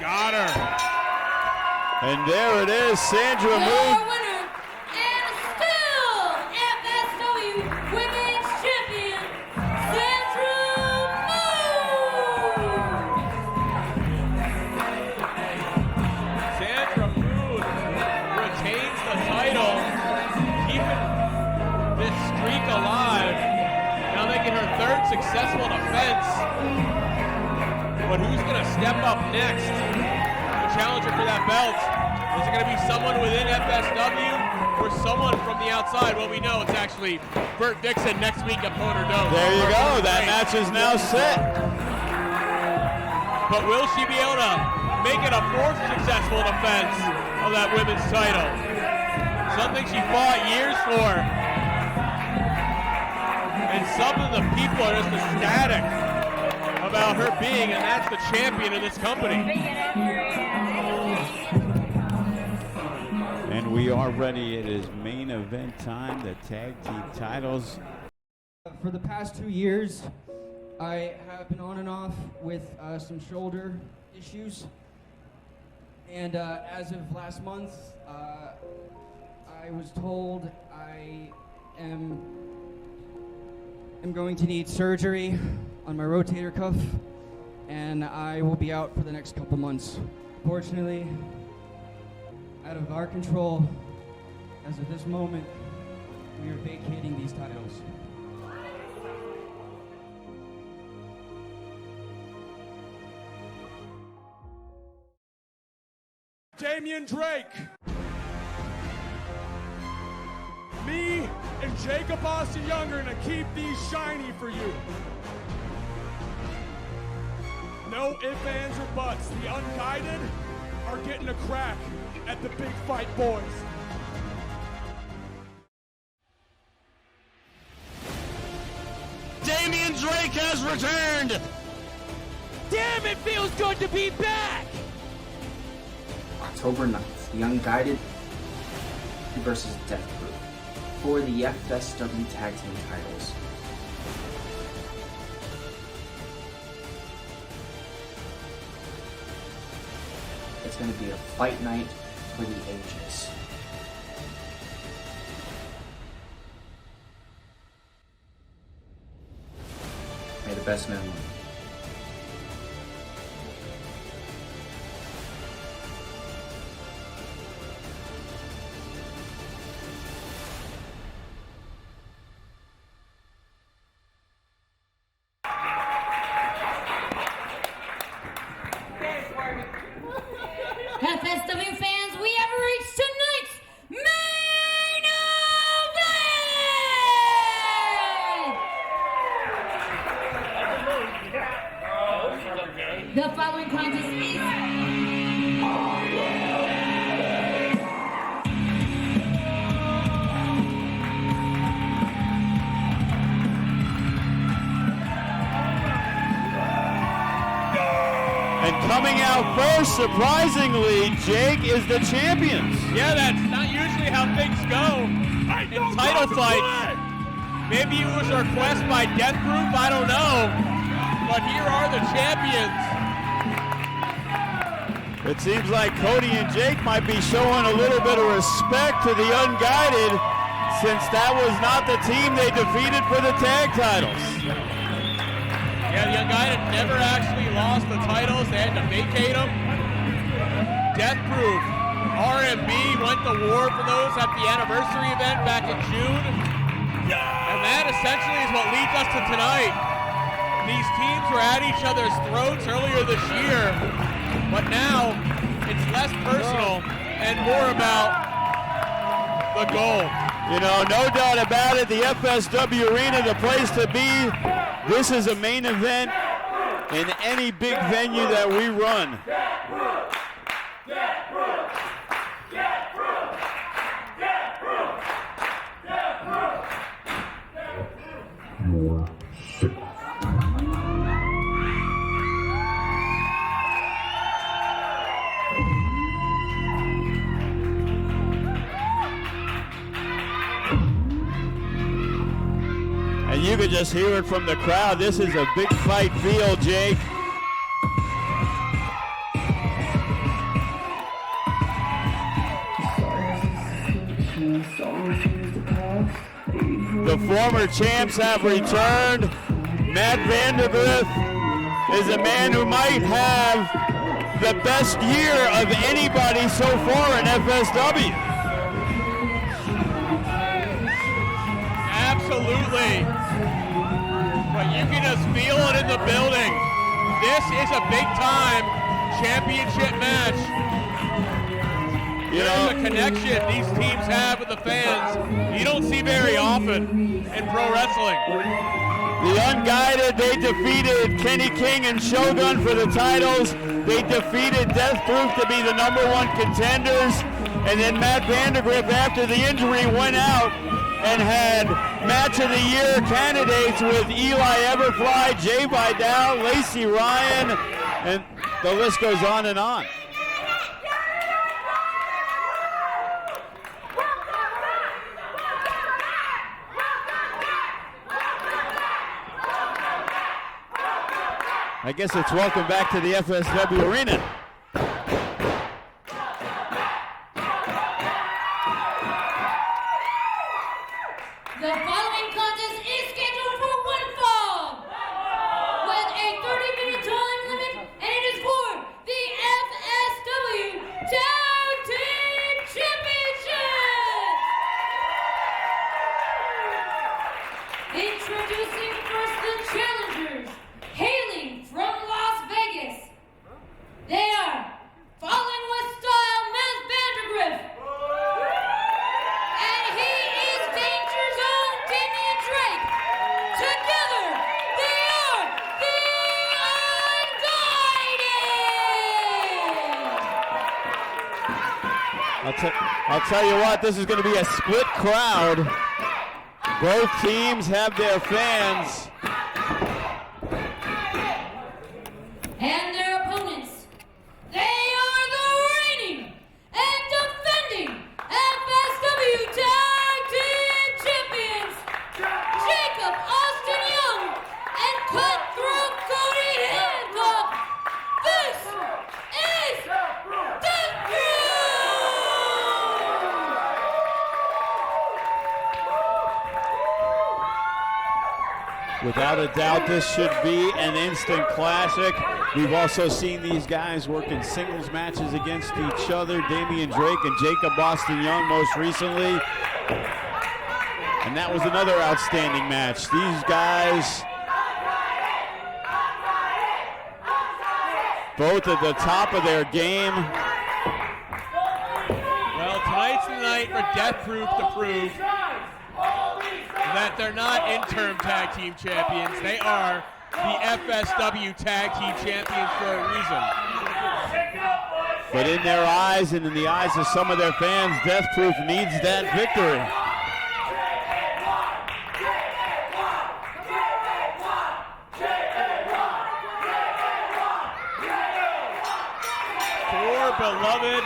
D: Got her.
C: And there it is, Sandra
A: Your
C: Moon.
A: winner and still FSW Women's Champion, Sandra Moon.
D: Sandra Moon retains the title, keeping this streak alive. Now making her third successful defense. But who's going to step up next? The challenger for that belt. Is it going to be someone within FSW or someone from the outside? Well, we know it's actually Bert Dixon next week at Poner Dome.
C: There you go. That match is now set.
D: But will she be able to make it a fourth successful defense of that women's title? Something she fought years for. And some of the people are just ecstatic about her being, and that's the champion of this company.
C: And we are ready. It is main event time, the tag team titles.
J: For the past 2 years, I have been on and off with some shoulder issues. And as of last month, I was told I am going to need surgery on my rotator cuff, and I will be out for the next couple months. Fortunately, out of our control, as of this moment, we are vacating these titles.
E: Damian Drake. Me and Jacob Austin Young are gonna keep these shiny for you. No ifs, ands, or buts. The unguided are getting a crack at the big fight boys.
F: Damian Drake has returned.
K: Damn, it feels good to be back!
L: October 9th, the Unguided versus Death Group for the FSW Tag Team titles. It's going to be a fight night for the ages. May the best man win.
A: FSW fans, we have reached tonight's main event! The following contest is
C: And coming out first, surprisingly, Jake, is the champions.
D: Yeah, that's not usually how things go in title fights. Maybe it was a request by Death Group, I don't know. But here are the champions.
C: It seems like Cody and Jake might be showing a little bit of respect to the Unguided, since that was not the team they defeated for the tag titles.
D: Yeah, the Unguided never actually lost the titles. They had to vacate them. Death Proof, RMB went to war for those at the anniversary event back in June. And that essentially is what leads us to tonight. These teams were at each other's throats earlier this year, but now it's less personal and more about the goal.
C: You know, no doubt about it, the FSW Arena, the place to be. This is a main event in any big venue that we run. And you can just hear it from the crowd. This is a big fight feel, Jake. The former champs have returned. Matt Vandergriff is a man who might have the best year of anybody so far in FSW.
D: Absolutely. But you can just feel it in the building. This is a big time championship match. There's a connection these teams have with the fans you don't see very often in pro wrestling.
C: The Unguided, they defeated Kenny King and Shogun for the titles. They defeated Death Proof to be the #1 contenders. And then Matt Vandergriff, after the injury, went out and had Match of the Year candidates with Eli Everfly, Jay Vidal, Lacey Ryan, and the list goes on and on. I guess it's welcome back to the FSW Arena.
A: The following contest is scheduled for one fall, with a 30-minute time limit, and it is for the FSW Tag Team Championship! Introducing first the challengers, hailing from Las Vegas. They are Falling with Style, Matt Vandergriff. And he is Danger Zone, Damian Drake. Together, they are the Unguided.
C: I'll tell you what, this is going to be a split crowd. Both teams have their fans.
A: And their opponents, they are the reigning and defending FSW Tag Team Champions, Jacob Austin Young and Cutthroat Cody Hancock. This is Death Group!
C: Without a doubt, this should be an instant classic. We've also seen these guys work in singles matches against each other, Damian Drake and Jacob Austin Young most recently. And that was another outstanding match. These guys, both at the top of their game.
D: Well, tonight's the night for Death Proof to prove that they're not interim tag team champions. They are the FSW tag team champions for a reason.
C: But in their eyes and in the eyes of some of their fans, Death Proof needs that victory.
D: beloved,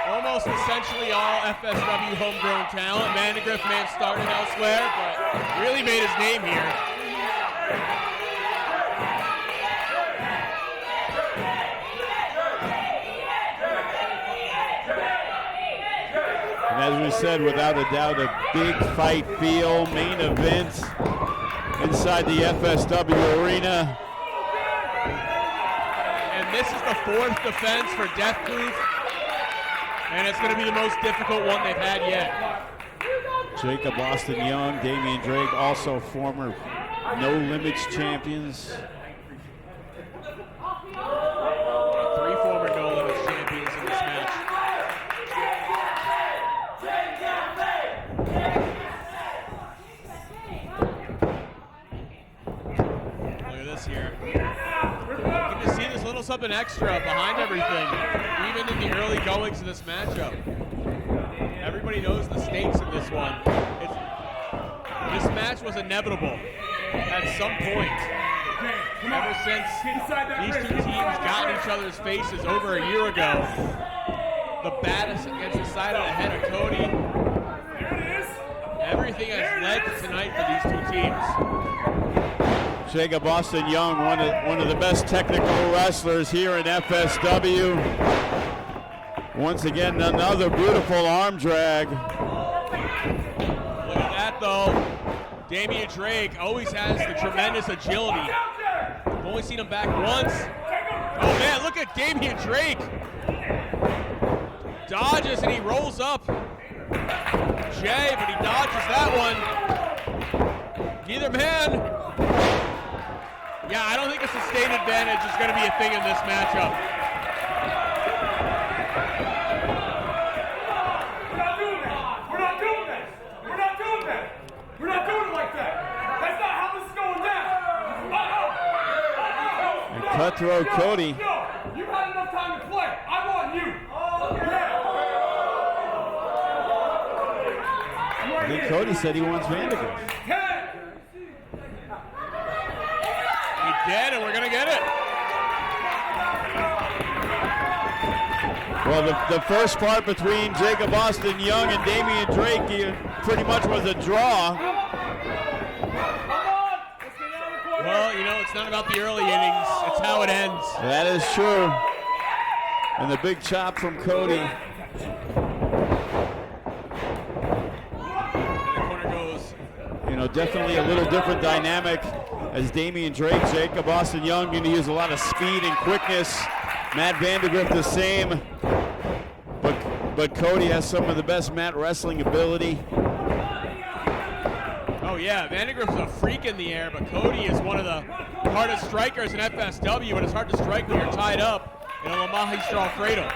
D: almost essentially all FSW homegrown talent. Vandegrift may have started elsewhere, but really made his name here.
C: And as we said, without a doubt, a big fight feel, main event inside the FSW arena.
D: And this is the 4th defense for Death Proof, and it's going to be the most difficult one they've had yet.
C: Jacob Austin Young, Damian Drake, also former No Limits champions.
D: 3 former No Limits champions in this match. Look at this here. You can just see this little something extra behind everything, even in the early goings of this matchup. Everybody knows the stakes in this one. This match was inevitable at some point. Ever since these two teams got in each other's faces over a year ago, the baddest against the side of the head of Cody. Everything has led to tonight for these two teams.
C: Jacob Austin Young, one of the best technical wrestlers here in FSW. Once again, another beautiful arm drag.
D: Look at that, though. Damian Drake always has the tremendous agility. I've only seen him back once. Oh, man, look at Damian Drake. Dodges and he rolls up. Jay, but he dodges that one. Neither man. Yeah, I don't think a sustained advantage is going to be a thing in this matchup.
E: We're not doing that. We're not doing it like that. That's not how this is going down.
C: And cutthroat Cody.
E: No, you've had enough time to play. I want you.
C: I think Cody said he wants Vandegrift.
D: He did, and we're going to get it.
C: Well, the first part between Jacob Austin Young and Damian Drake pretty much was a draw.
D: Well, you know, it's not about the early innings. It's how it ends.
C: That is true. And the big chop from Cody. You know, definitely a little different dynamic as Damian Drake, Jacob Austin Young going to use a lot of speed and quickness. Matt Vandegrift the same. But Cody has some of the best mat wrestling ability.
D: Oh yeah, Vandegrift's a freak in the air, but Cody is one of the hardest strikers in FSW, and it's hard to strike when you're tied up in a Lamahistral cradle.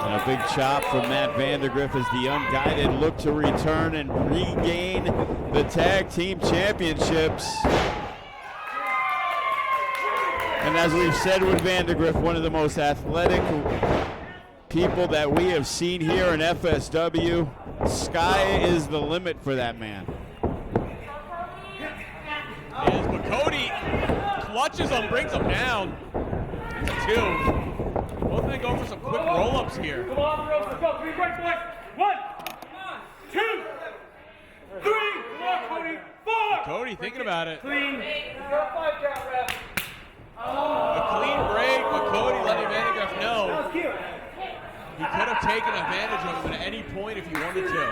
C: And a big chop from Matt Vandegrift as the Unguided look to return and regain the tag team championships. And as we've said with Vandegrift, one of the most athletic people that we have seen here in FSW. Sky is the limit for that man.
D: Yes, but Cody clutches him, brings him down. It's a 2. Both men go for some quick roll-ups here.
E: Come on, Rose, let's go. 3 break, boys. 1, 2, 3. Come on, Cody. 4.
D: Cody thinking about it.
E: Clean. Got 5 count, ref.
D: A clean break, but Cody letting Vandegrift know he could have taken advantage of him at any point if he wanted to.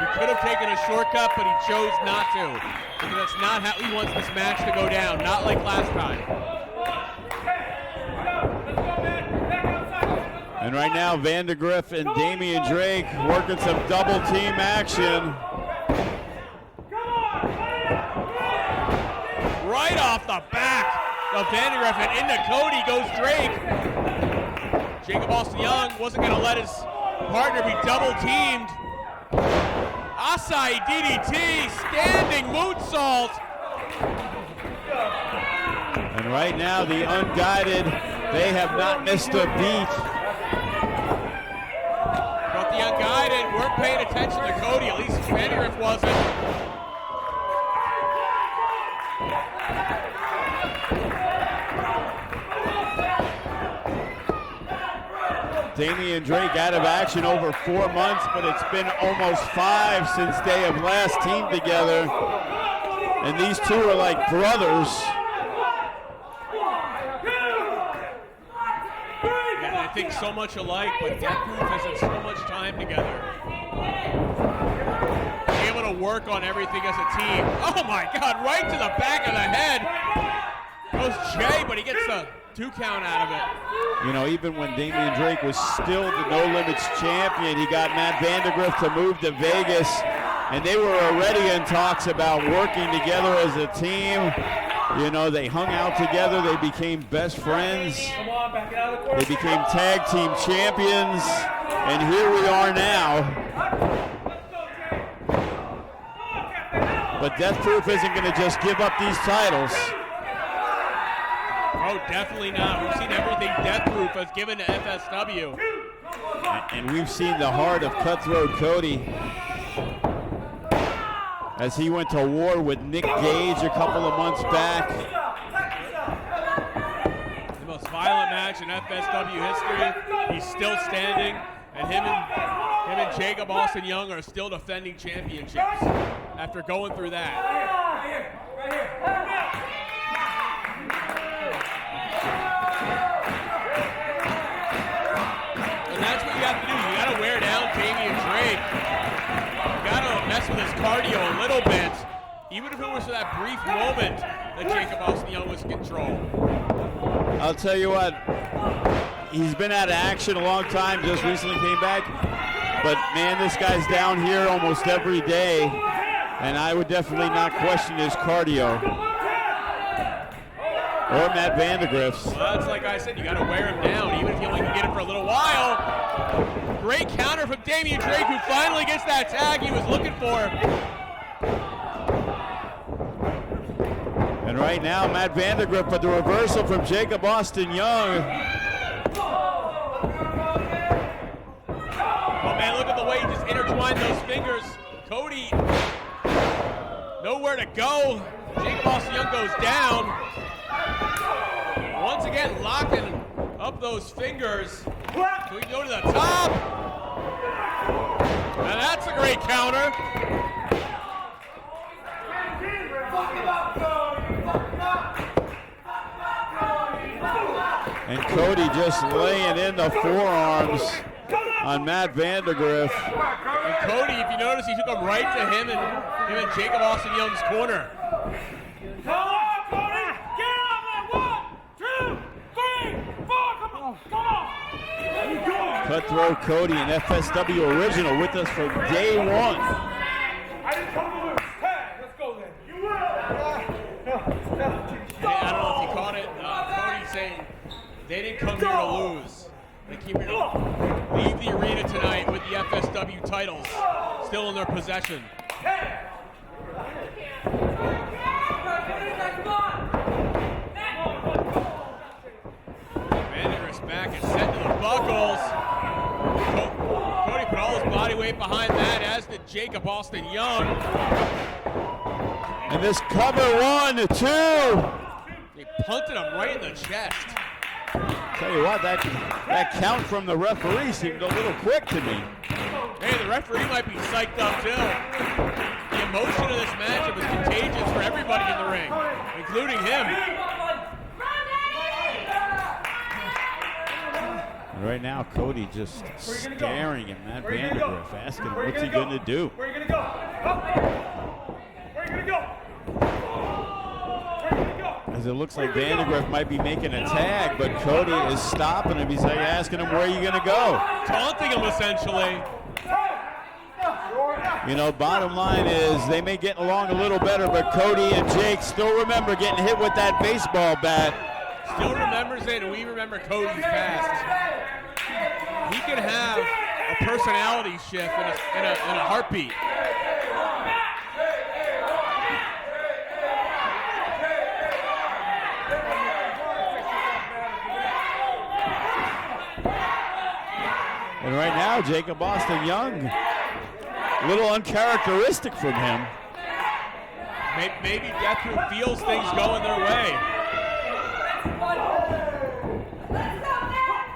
D: He could have taken a shortcut, but he chose not to. Because that's not how he wants this match to go down, not like last time.
C: And right now, Vandegrift and Damian Drake working some double team action.
D: Right off the back of Vandegrift and into Cody goes Drake. Jacob Austin Young wasn't going to let his partner be double teamed. Asai DDT, standing moonsault.
C: And right now, the Unguided, they have not missed a beat.
D: But the Unguided weren't paying attention to Cody, at least Vandegrift wasn't.
C: Damian Drake out of action over 4 months, but it's been almost 5 since they have last teamed together. And these two are like brothers.
D: Yeah, I think so much alike, but Death Proof has had so much time together. Able to work on everything as a team. Oh my God, right to the back of the head. Goes Jay, but he gets a 2 count out of it.
C: You know, even when Damian Drake was still the No Limits champion, he got Matt Vandergrift to move to Vegas, and they were already in talks about working together as a team. You know, they hung out together, they became best friends, they became tag team champions, and here we are now. But Death Proof isn't going to just give up these titles.
D: Oh, definitely not. We've seen everything Death Proof has given to FSW.
C: And we've seen the heart of Cutthroat Cody as he went to war with Nick Gage a couple of months back.
D: The most violent match in FSW history. He's still standing, and him and Jacob Austin Young are still defending championships after going through that. And that's what you have to do. You got to wear down Damian Drake. You got to mess with his cardio a little bit, even if it was for that brief moment that Jacob Austin Young was in control.
C: I'll tell you what, he's been out of action a long time, just recently came back. But man, this guy's down here almost every day, and I would definitely not question his cardio. Or Matt Vandergrift's.
D: Well, that's like I said, you got to wear him down, even if you only can get it for a little while. Great counter from Damian Drake, who finally gets that tag he was looking for.
C: And right now, Matt Vandergrift, but the reversal from Jacob Austin Young.
D: Oh man, look at the way he just intertwined those fingers. Cody, nowhere to go. Jacob Austin Young goes down. Once again, locking up those fingers. So we can go to the top. And that's a great counter.
C: And Cody just laying in the forearms on Matt Vandergrift.
D: And Cody, if you notice, he took him right to him and Jacob Austin Young's corner.
K: Come on, Cody! Get up there! 1, 2, 3, 4! Come on! Come on!
C: Cutthroat Cody, an FSW original, with us from day one.
K: I didn't come to lose. Hey, let's go then. You will!
D: I don't know if you caught it. Cody saying they didn't come here to lose. They came here to leave the arena tonight with the FSW titles still in their possession. Vandergrift's back and set to the buckles. Cody put all his body weight behind that, as did Jacob Austin Young.
C: And this cover 1, 2.
D: They punted him right in the chest.
C: Tell you what, that count from the referee seemed a little quick to me.
D: Hey, the referee might be psyched up too. The emotion of this matchup is contagious for everybody in the ring, including him.
C: And right now, Cody just staring at Matt Vandergrift, asking him what's he going to do.
K: Where are you going to go? Where are you going to go?
C: As it looks like Vandergrift might be making a tag, but Cody is stopping him. He's like asking him, where are you going to go?
D: Taunting him, essentially.
C: You know, bottom line is they may get along a little better, but Cody and Jake still remember getting hit with that baseball bat.
D: Still remembers it, and we remember Cody's past. He can have a personality shift in a heartbeat.
C: And right now, Jacob Austin Young, a little uncharacteristic from him.
D: Maybe Death Proof feels things going their way.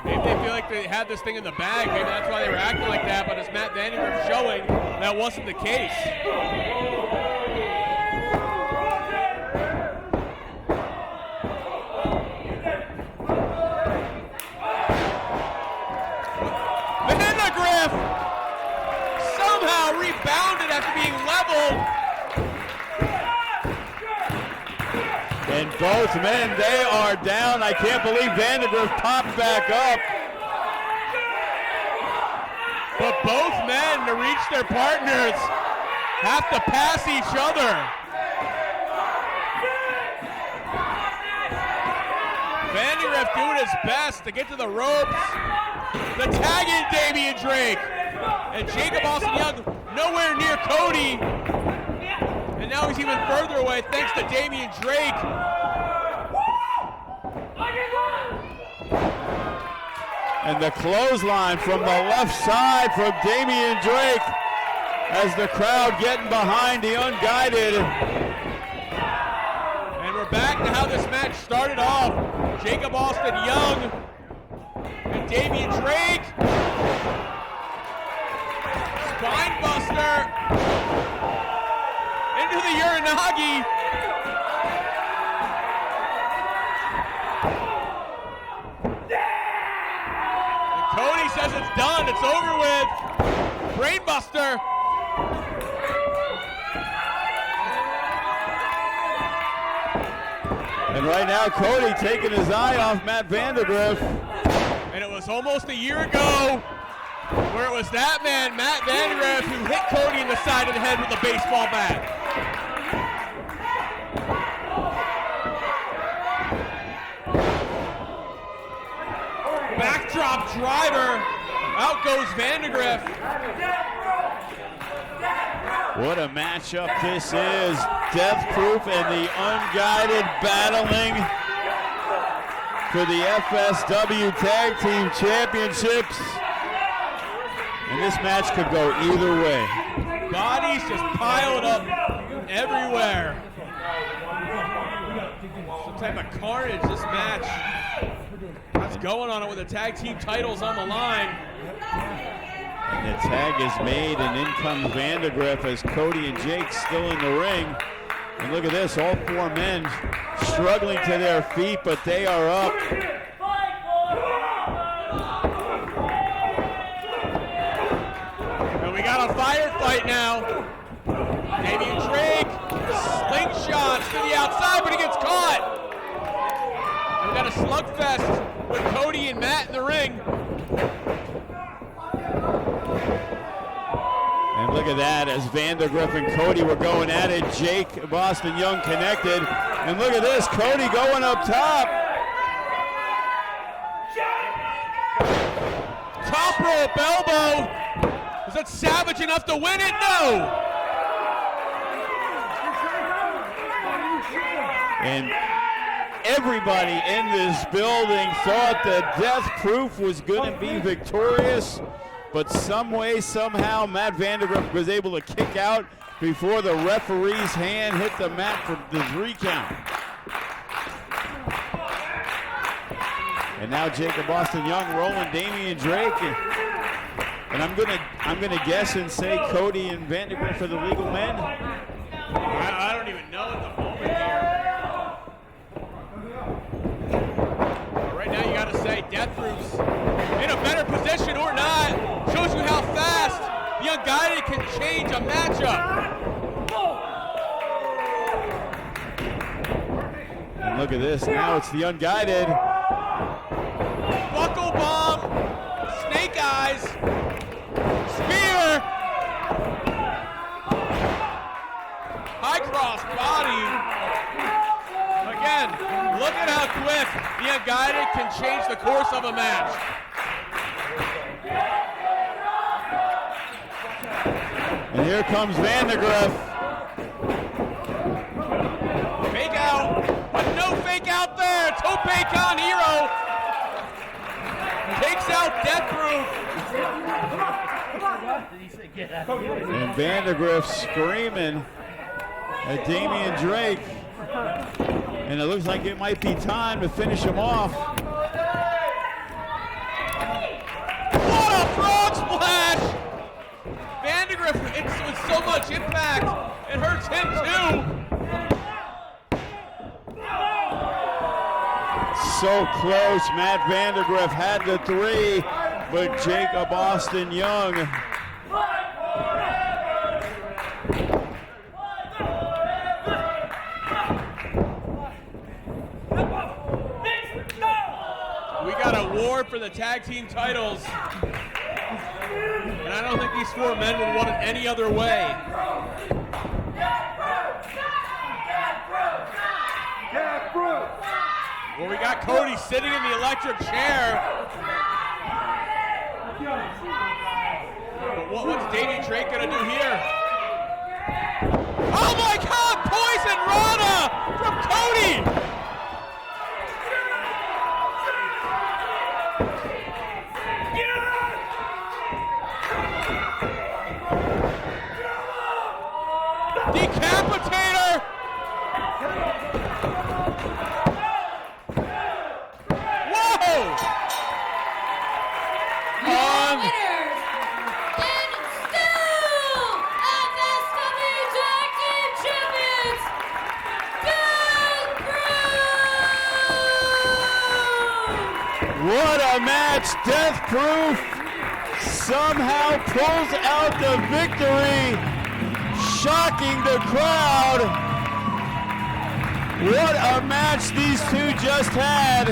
D: Maybe they feel like they had this thing in the bag. Maybe that's why they were acting like that, but as Matt Vandergriff showing, that wasn't the case. Vandergriff somehow rebounded after being leveled.
C: And both men, they are down. I can't believe Vandergriff popped back up.
D: But both men, to reach their partners, have to pass each other. Vandergriff doing his best to get to the ropes. The tag in Damian Drake. And Jacob Austin Young nowhere near Cody. And now he's even further away thanks to Damian Drake.
C: And the clothesline from the left side from Damian Drake as the crowd getting behind the Unguided.
D: And we're back to how this match started off. Jacob Austin Young and Damian Drake. Spine buster into the Uranagi. And Cody says it's done, it's over with. Brainbuster.
C: And right now, Cody taking his eye off Matt Vandergriff.
D: And it was almost a year ago where it was that man, Matt Vandergriff, who hit Cody in the side of the head with a baseball bat. Backdrop driver. Out goes Vandergriff.
C: What a matchup this is. Death Proof and the Unguided battling for the FSW Tag Team Championships. And this match could go either way.
D: Bodies just piled up everywhere. Some type of carnage this match. What's going on with the tag team titles on the line?
C: And the tag is made, and in comes Vandergriff as Cody and Jake still in the ring. And look at this, all four men struggling to their feet, but they are up.
D: And we got a firefight now. Damian Drake slingshots to the outside, but he gets caught. And we got a slugfest with Cody and Matt in the ring.
C: And look at that, as Vandergriff and Cody were going at it, Jake Boston Young connected. And look at this, Cody going up top.
D: Top rope elbow. Is that savage enough to win it? No.
C: And everybody in this building thought that Death Proof was going to be victorious. But some way, somehow, Matt Vandergriff was able to kick out before the referee's hand hit the mat for the 3 count. And now Jacob Austin Young rolling Damian Drake. And I'm gonna guess and say Cody and Vandergriff for the legal men.
D: I don't even know at the moment here. But right now you gotta say Death Proof's in a better position or not. Shows you how fast the Unguided can change a matchup.
C: And look at this, now it's the Unguided.
D: Buckle bomb, snake eyes, spear, high cross body. Again, look at how quick the Unguided can change the course of a match.
C: And here comes Vandergriff.
D: Fake out, but no fake out there. Tope Con Hero takes out Death Proof.
C: And Vandergriff screaming at Damian Drake. And it looks like it might be time to finish him off.
D: Frog splash! Vandegrift, it's with so much impact, it hurts him too.
C: So close. Matt Vandegrift had the 3, but Jacob Austin Young
D: we got a war for the tag team titles. And I don't think these 4 men would want it any other way. Well, we got Cody sitting in the electric chair. But what's Davey Drake gonna do here? Oh my God! Poison Rana from Cody! Decapitator! Whoa!
A: Your winners and still FSW Tag Team Champions, Death Proof!
C: What a match. Death Proof somehow pulls out the victory, shocking the crowd. What a match these 2 just had.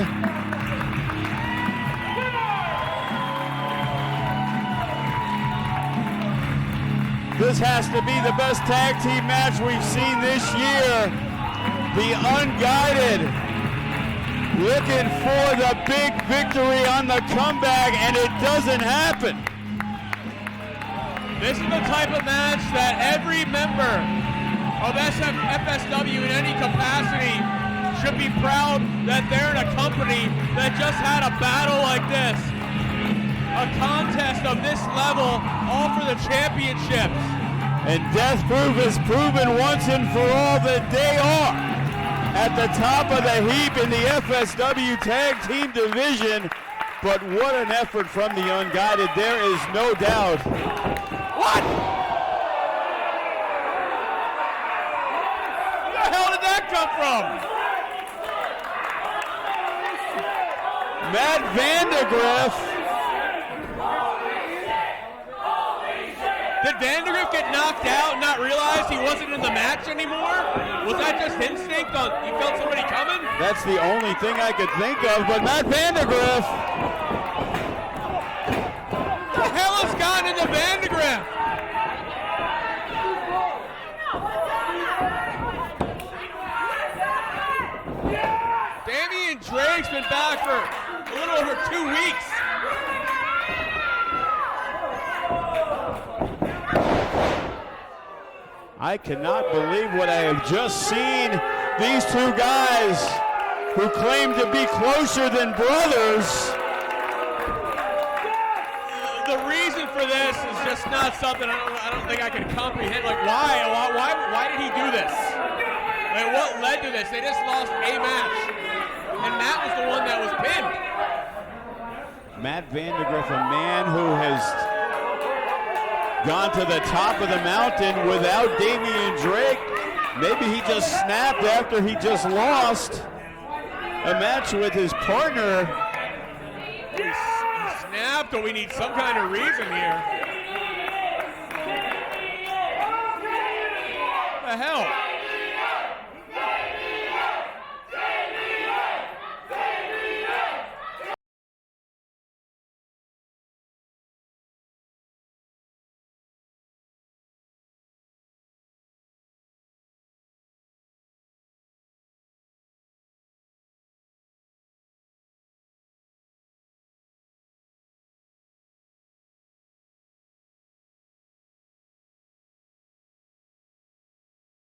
C: This has to be the best tag team match we've seen this year. The Unguided looking for the big victory on the comeback, and it doesn't happen.
D: This is the type of match that every member of FSW in any capacity should be proud that they're in a company that just had a battle like this. A contest of this level, all for the championships.
C: And Death Proof has proven once and for all that they are at the top of the heap in the FSW Tag Team Division. But what an effort from the Unguided, there is no doubt.
D: What? Where the hell did that come from?
C: Matt Vandegrift.
D: Did Vandegrift get knocked out and not realize he wasn't in the match anymore? Was that just instinct? You felt somebody coming?
C: That's the only thing I could think of, but Matt Vandegrift.
D: What the hell has gotten into Vandegrift? Damian Drake's been back for a little over 2 weeks.
C: I cannot believe what I have just seen. These 2 guys who claim to be closer than brothers.
D: The reason for this is just not something I don't think I can comprehend. Like, why did he do this? Like, what led to this? They just lost a match, and Matt was the one that was pinned.
C: Matt Vandegrift, a man who has gone to the top of the mountain without Damian Drake. Maybe he just snapped after he just lost a match with his partner.
D: He snapped, or we need some kind of reason here. What the hell?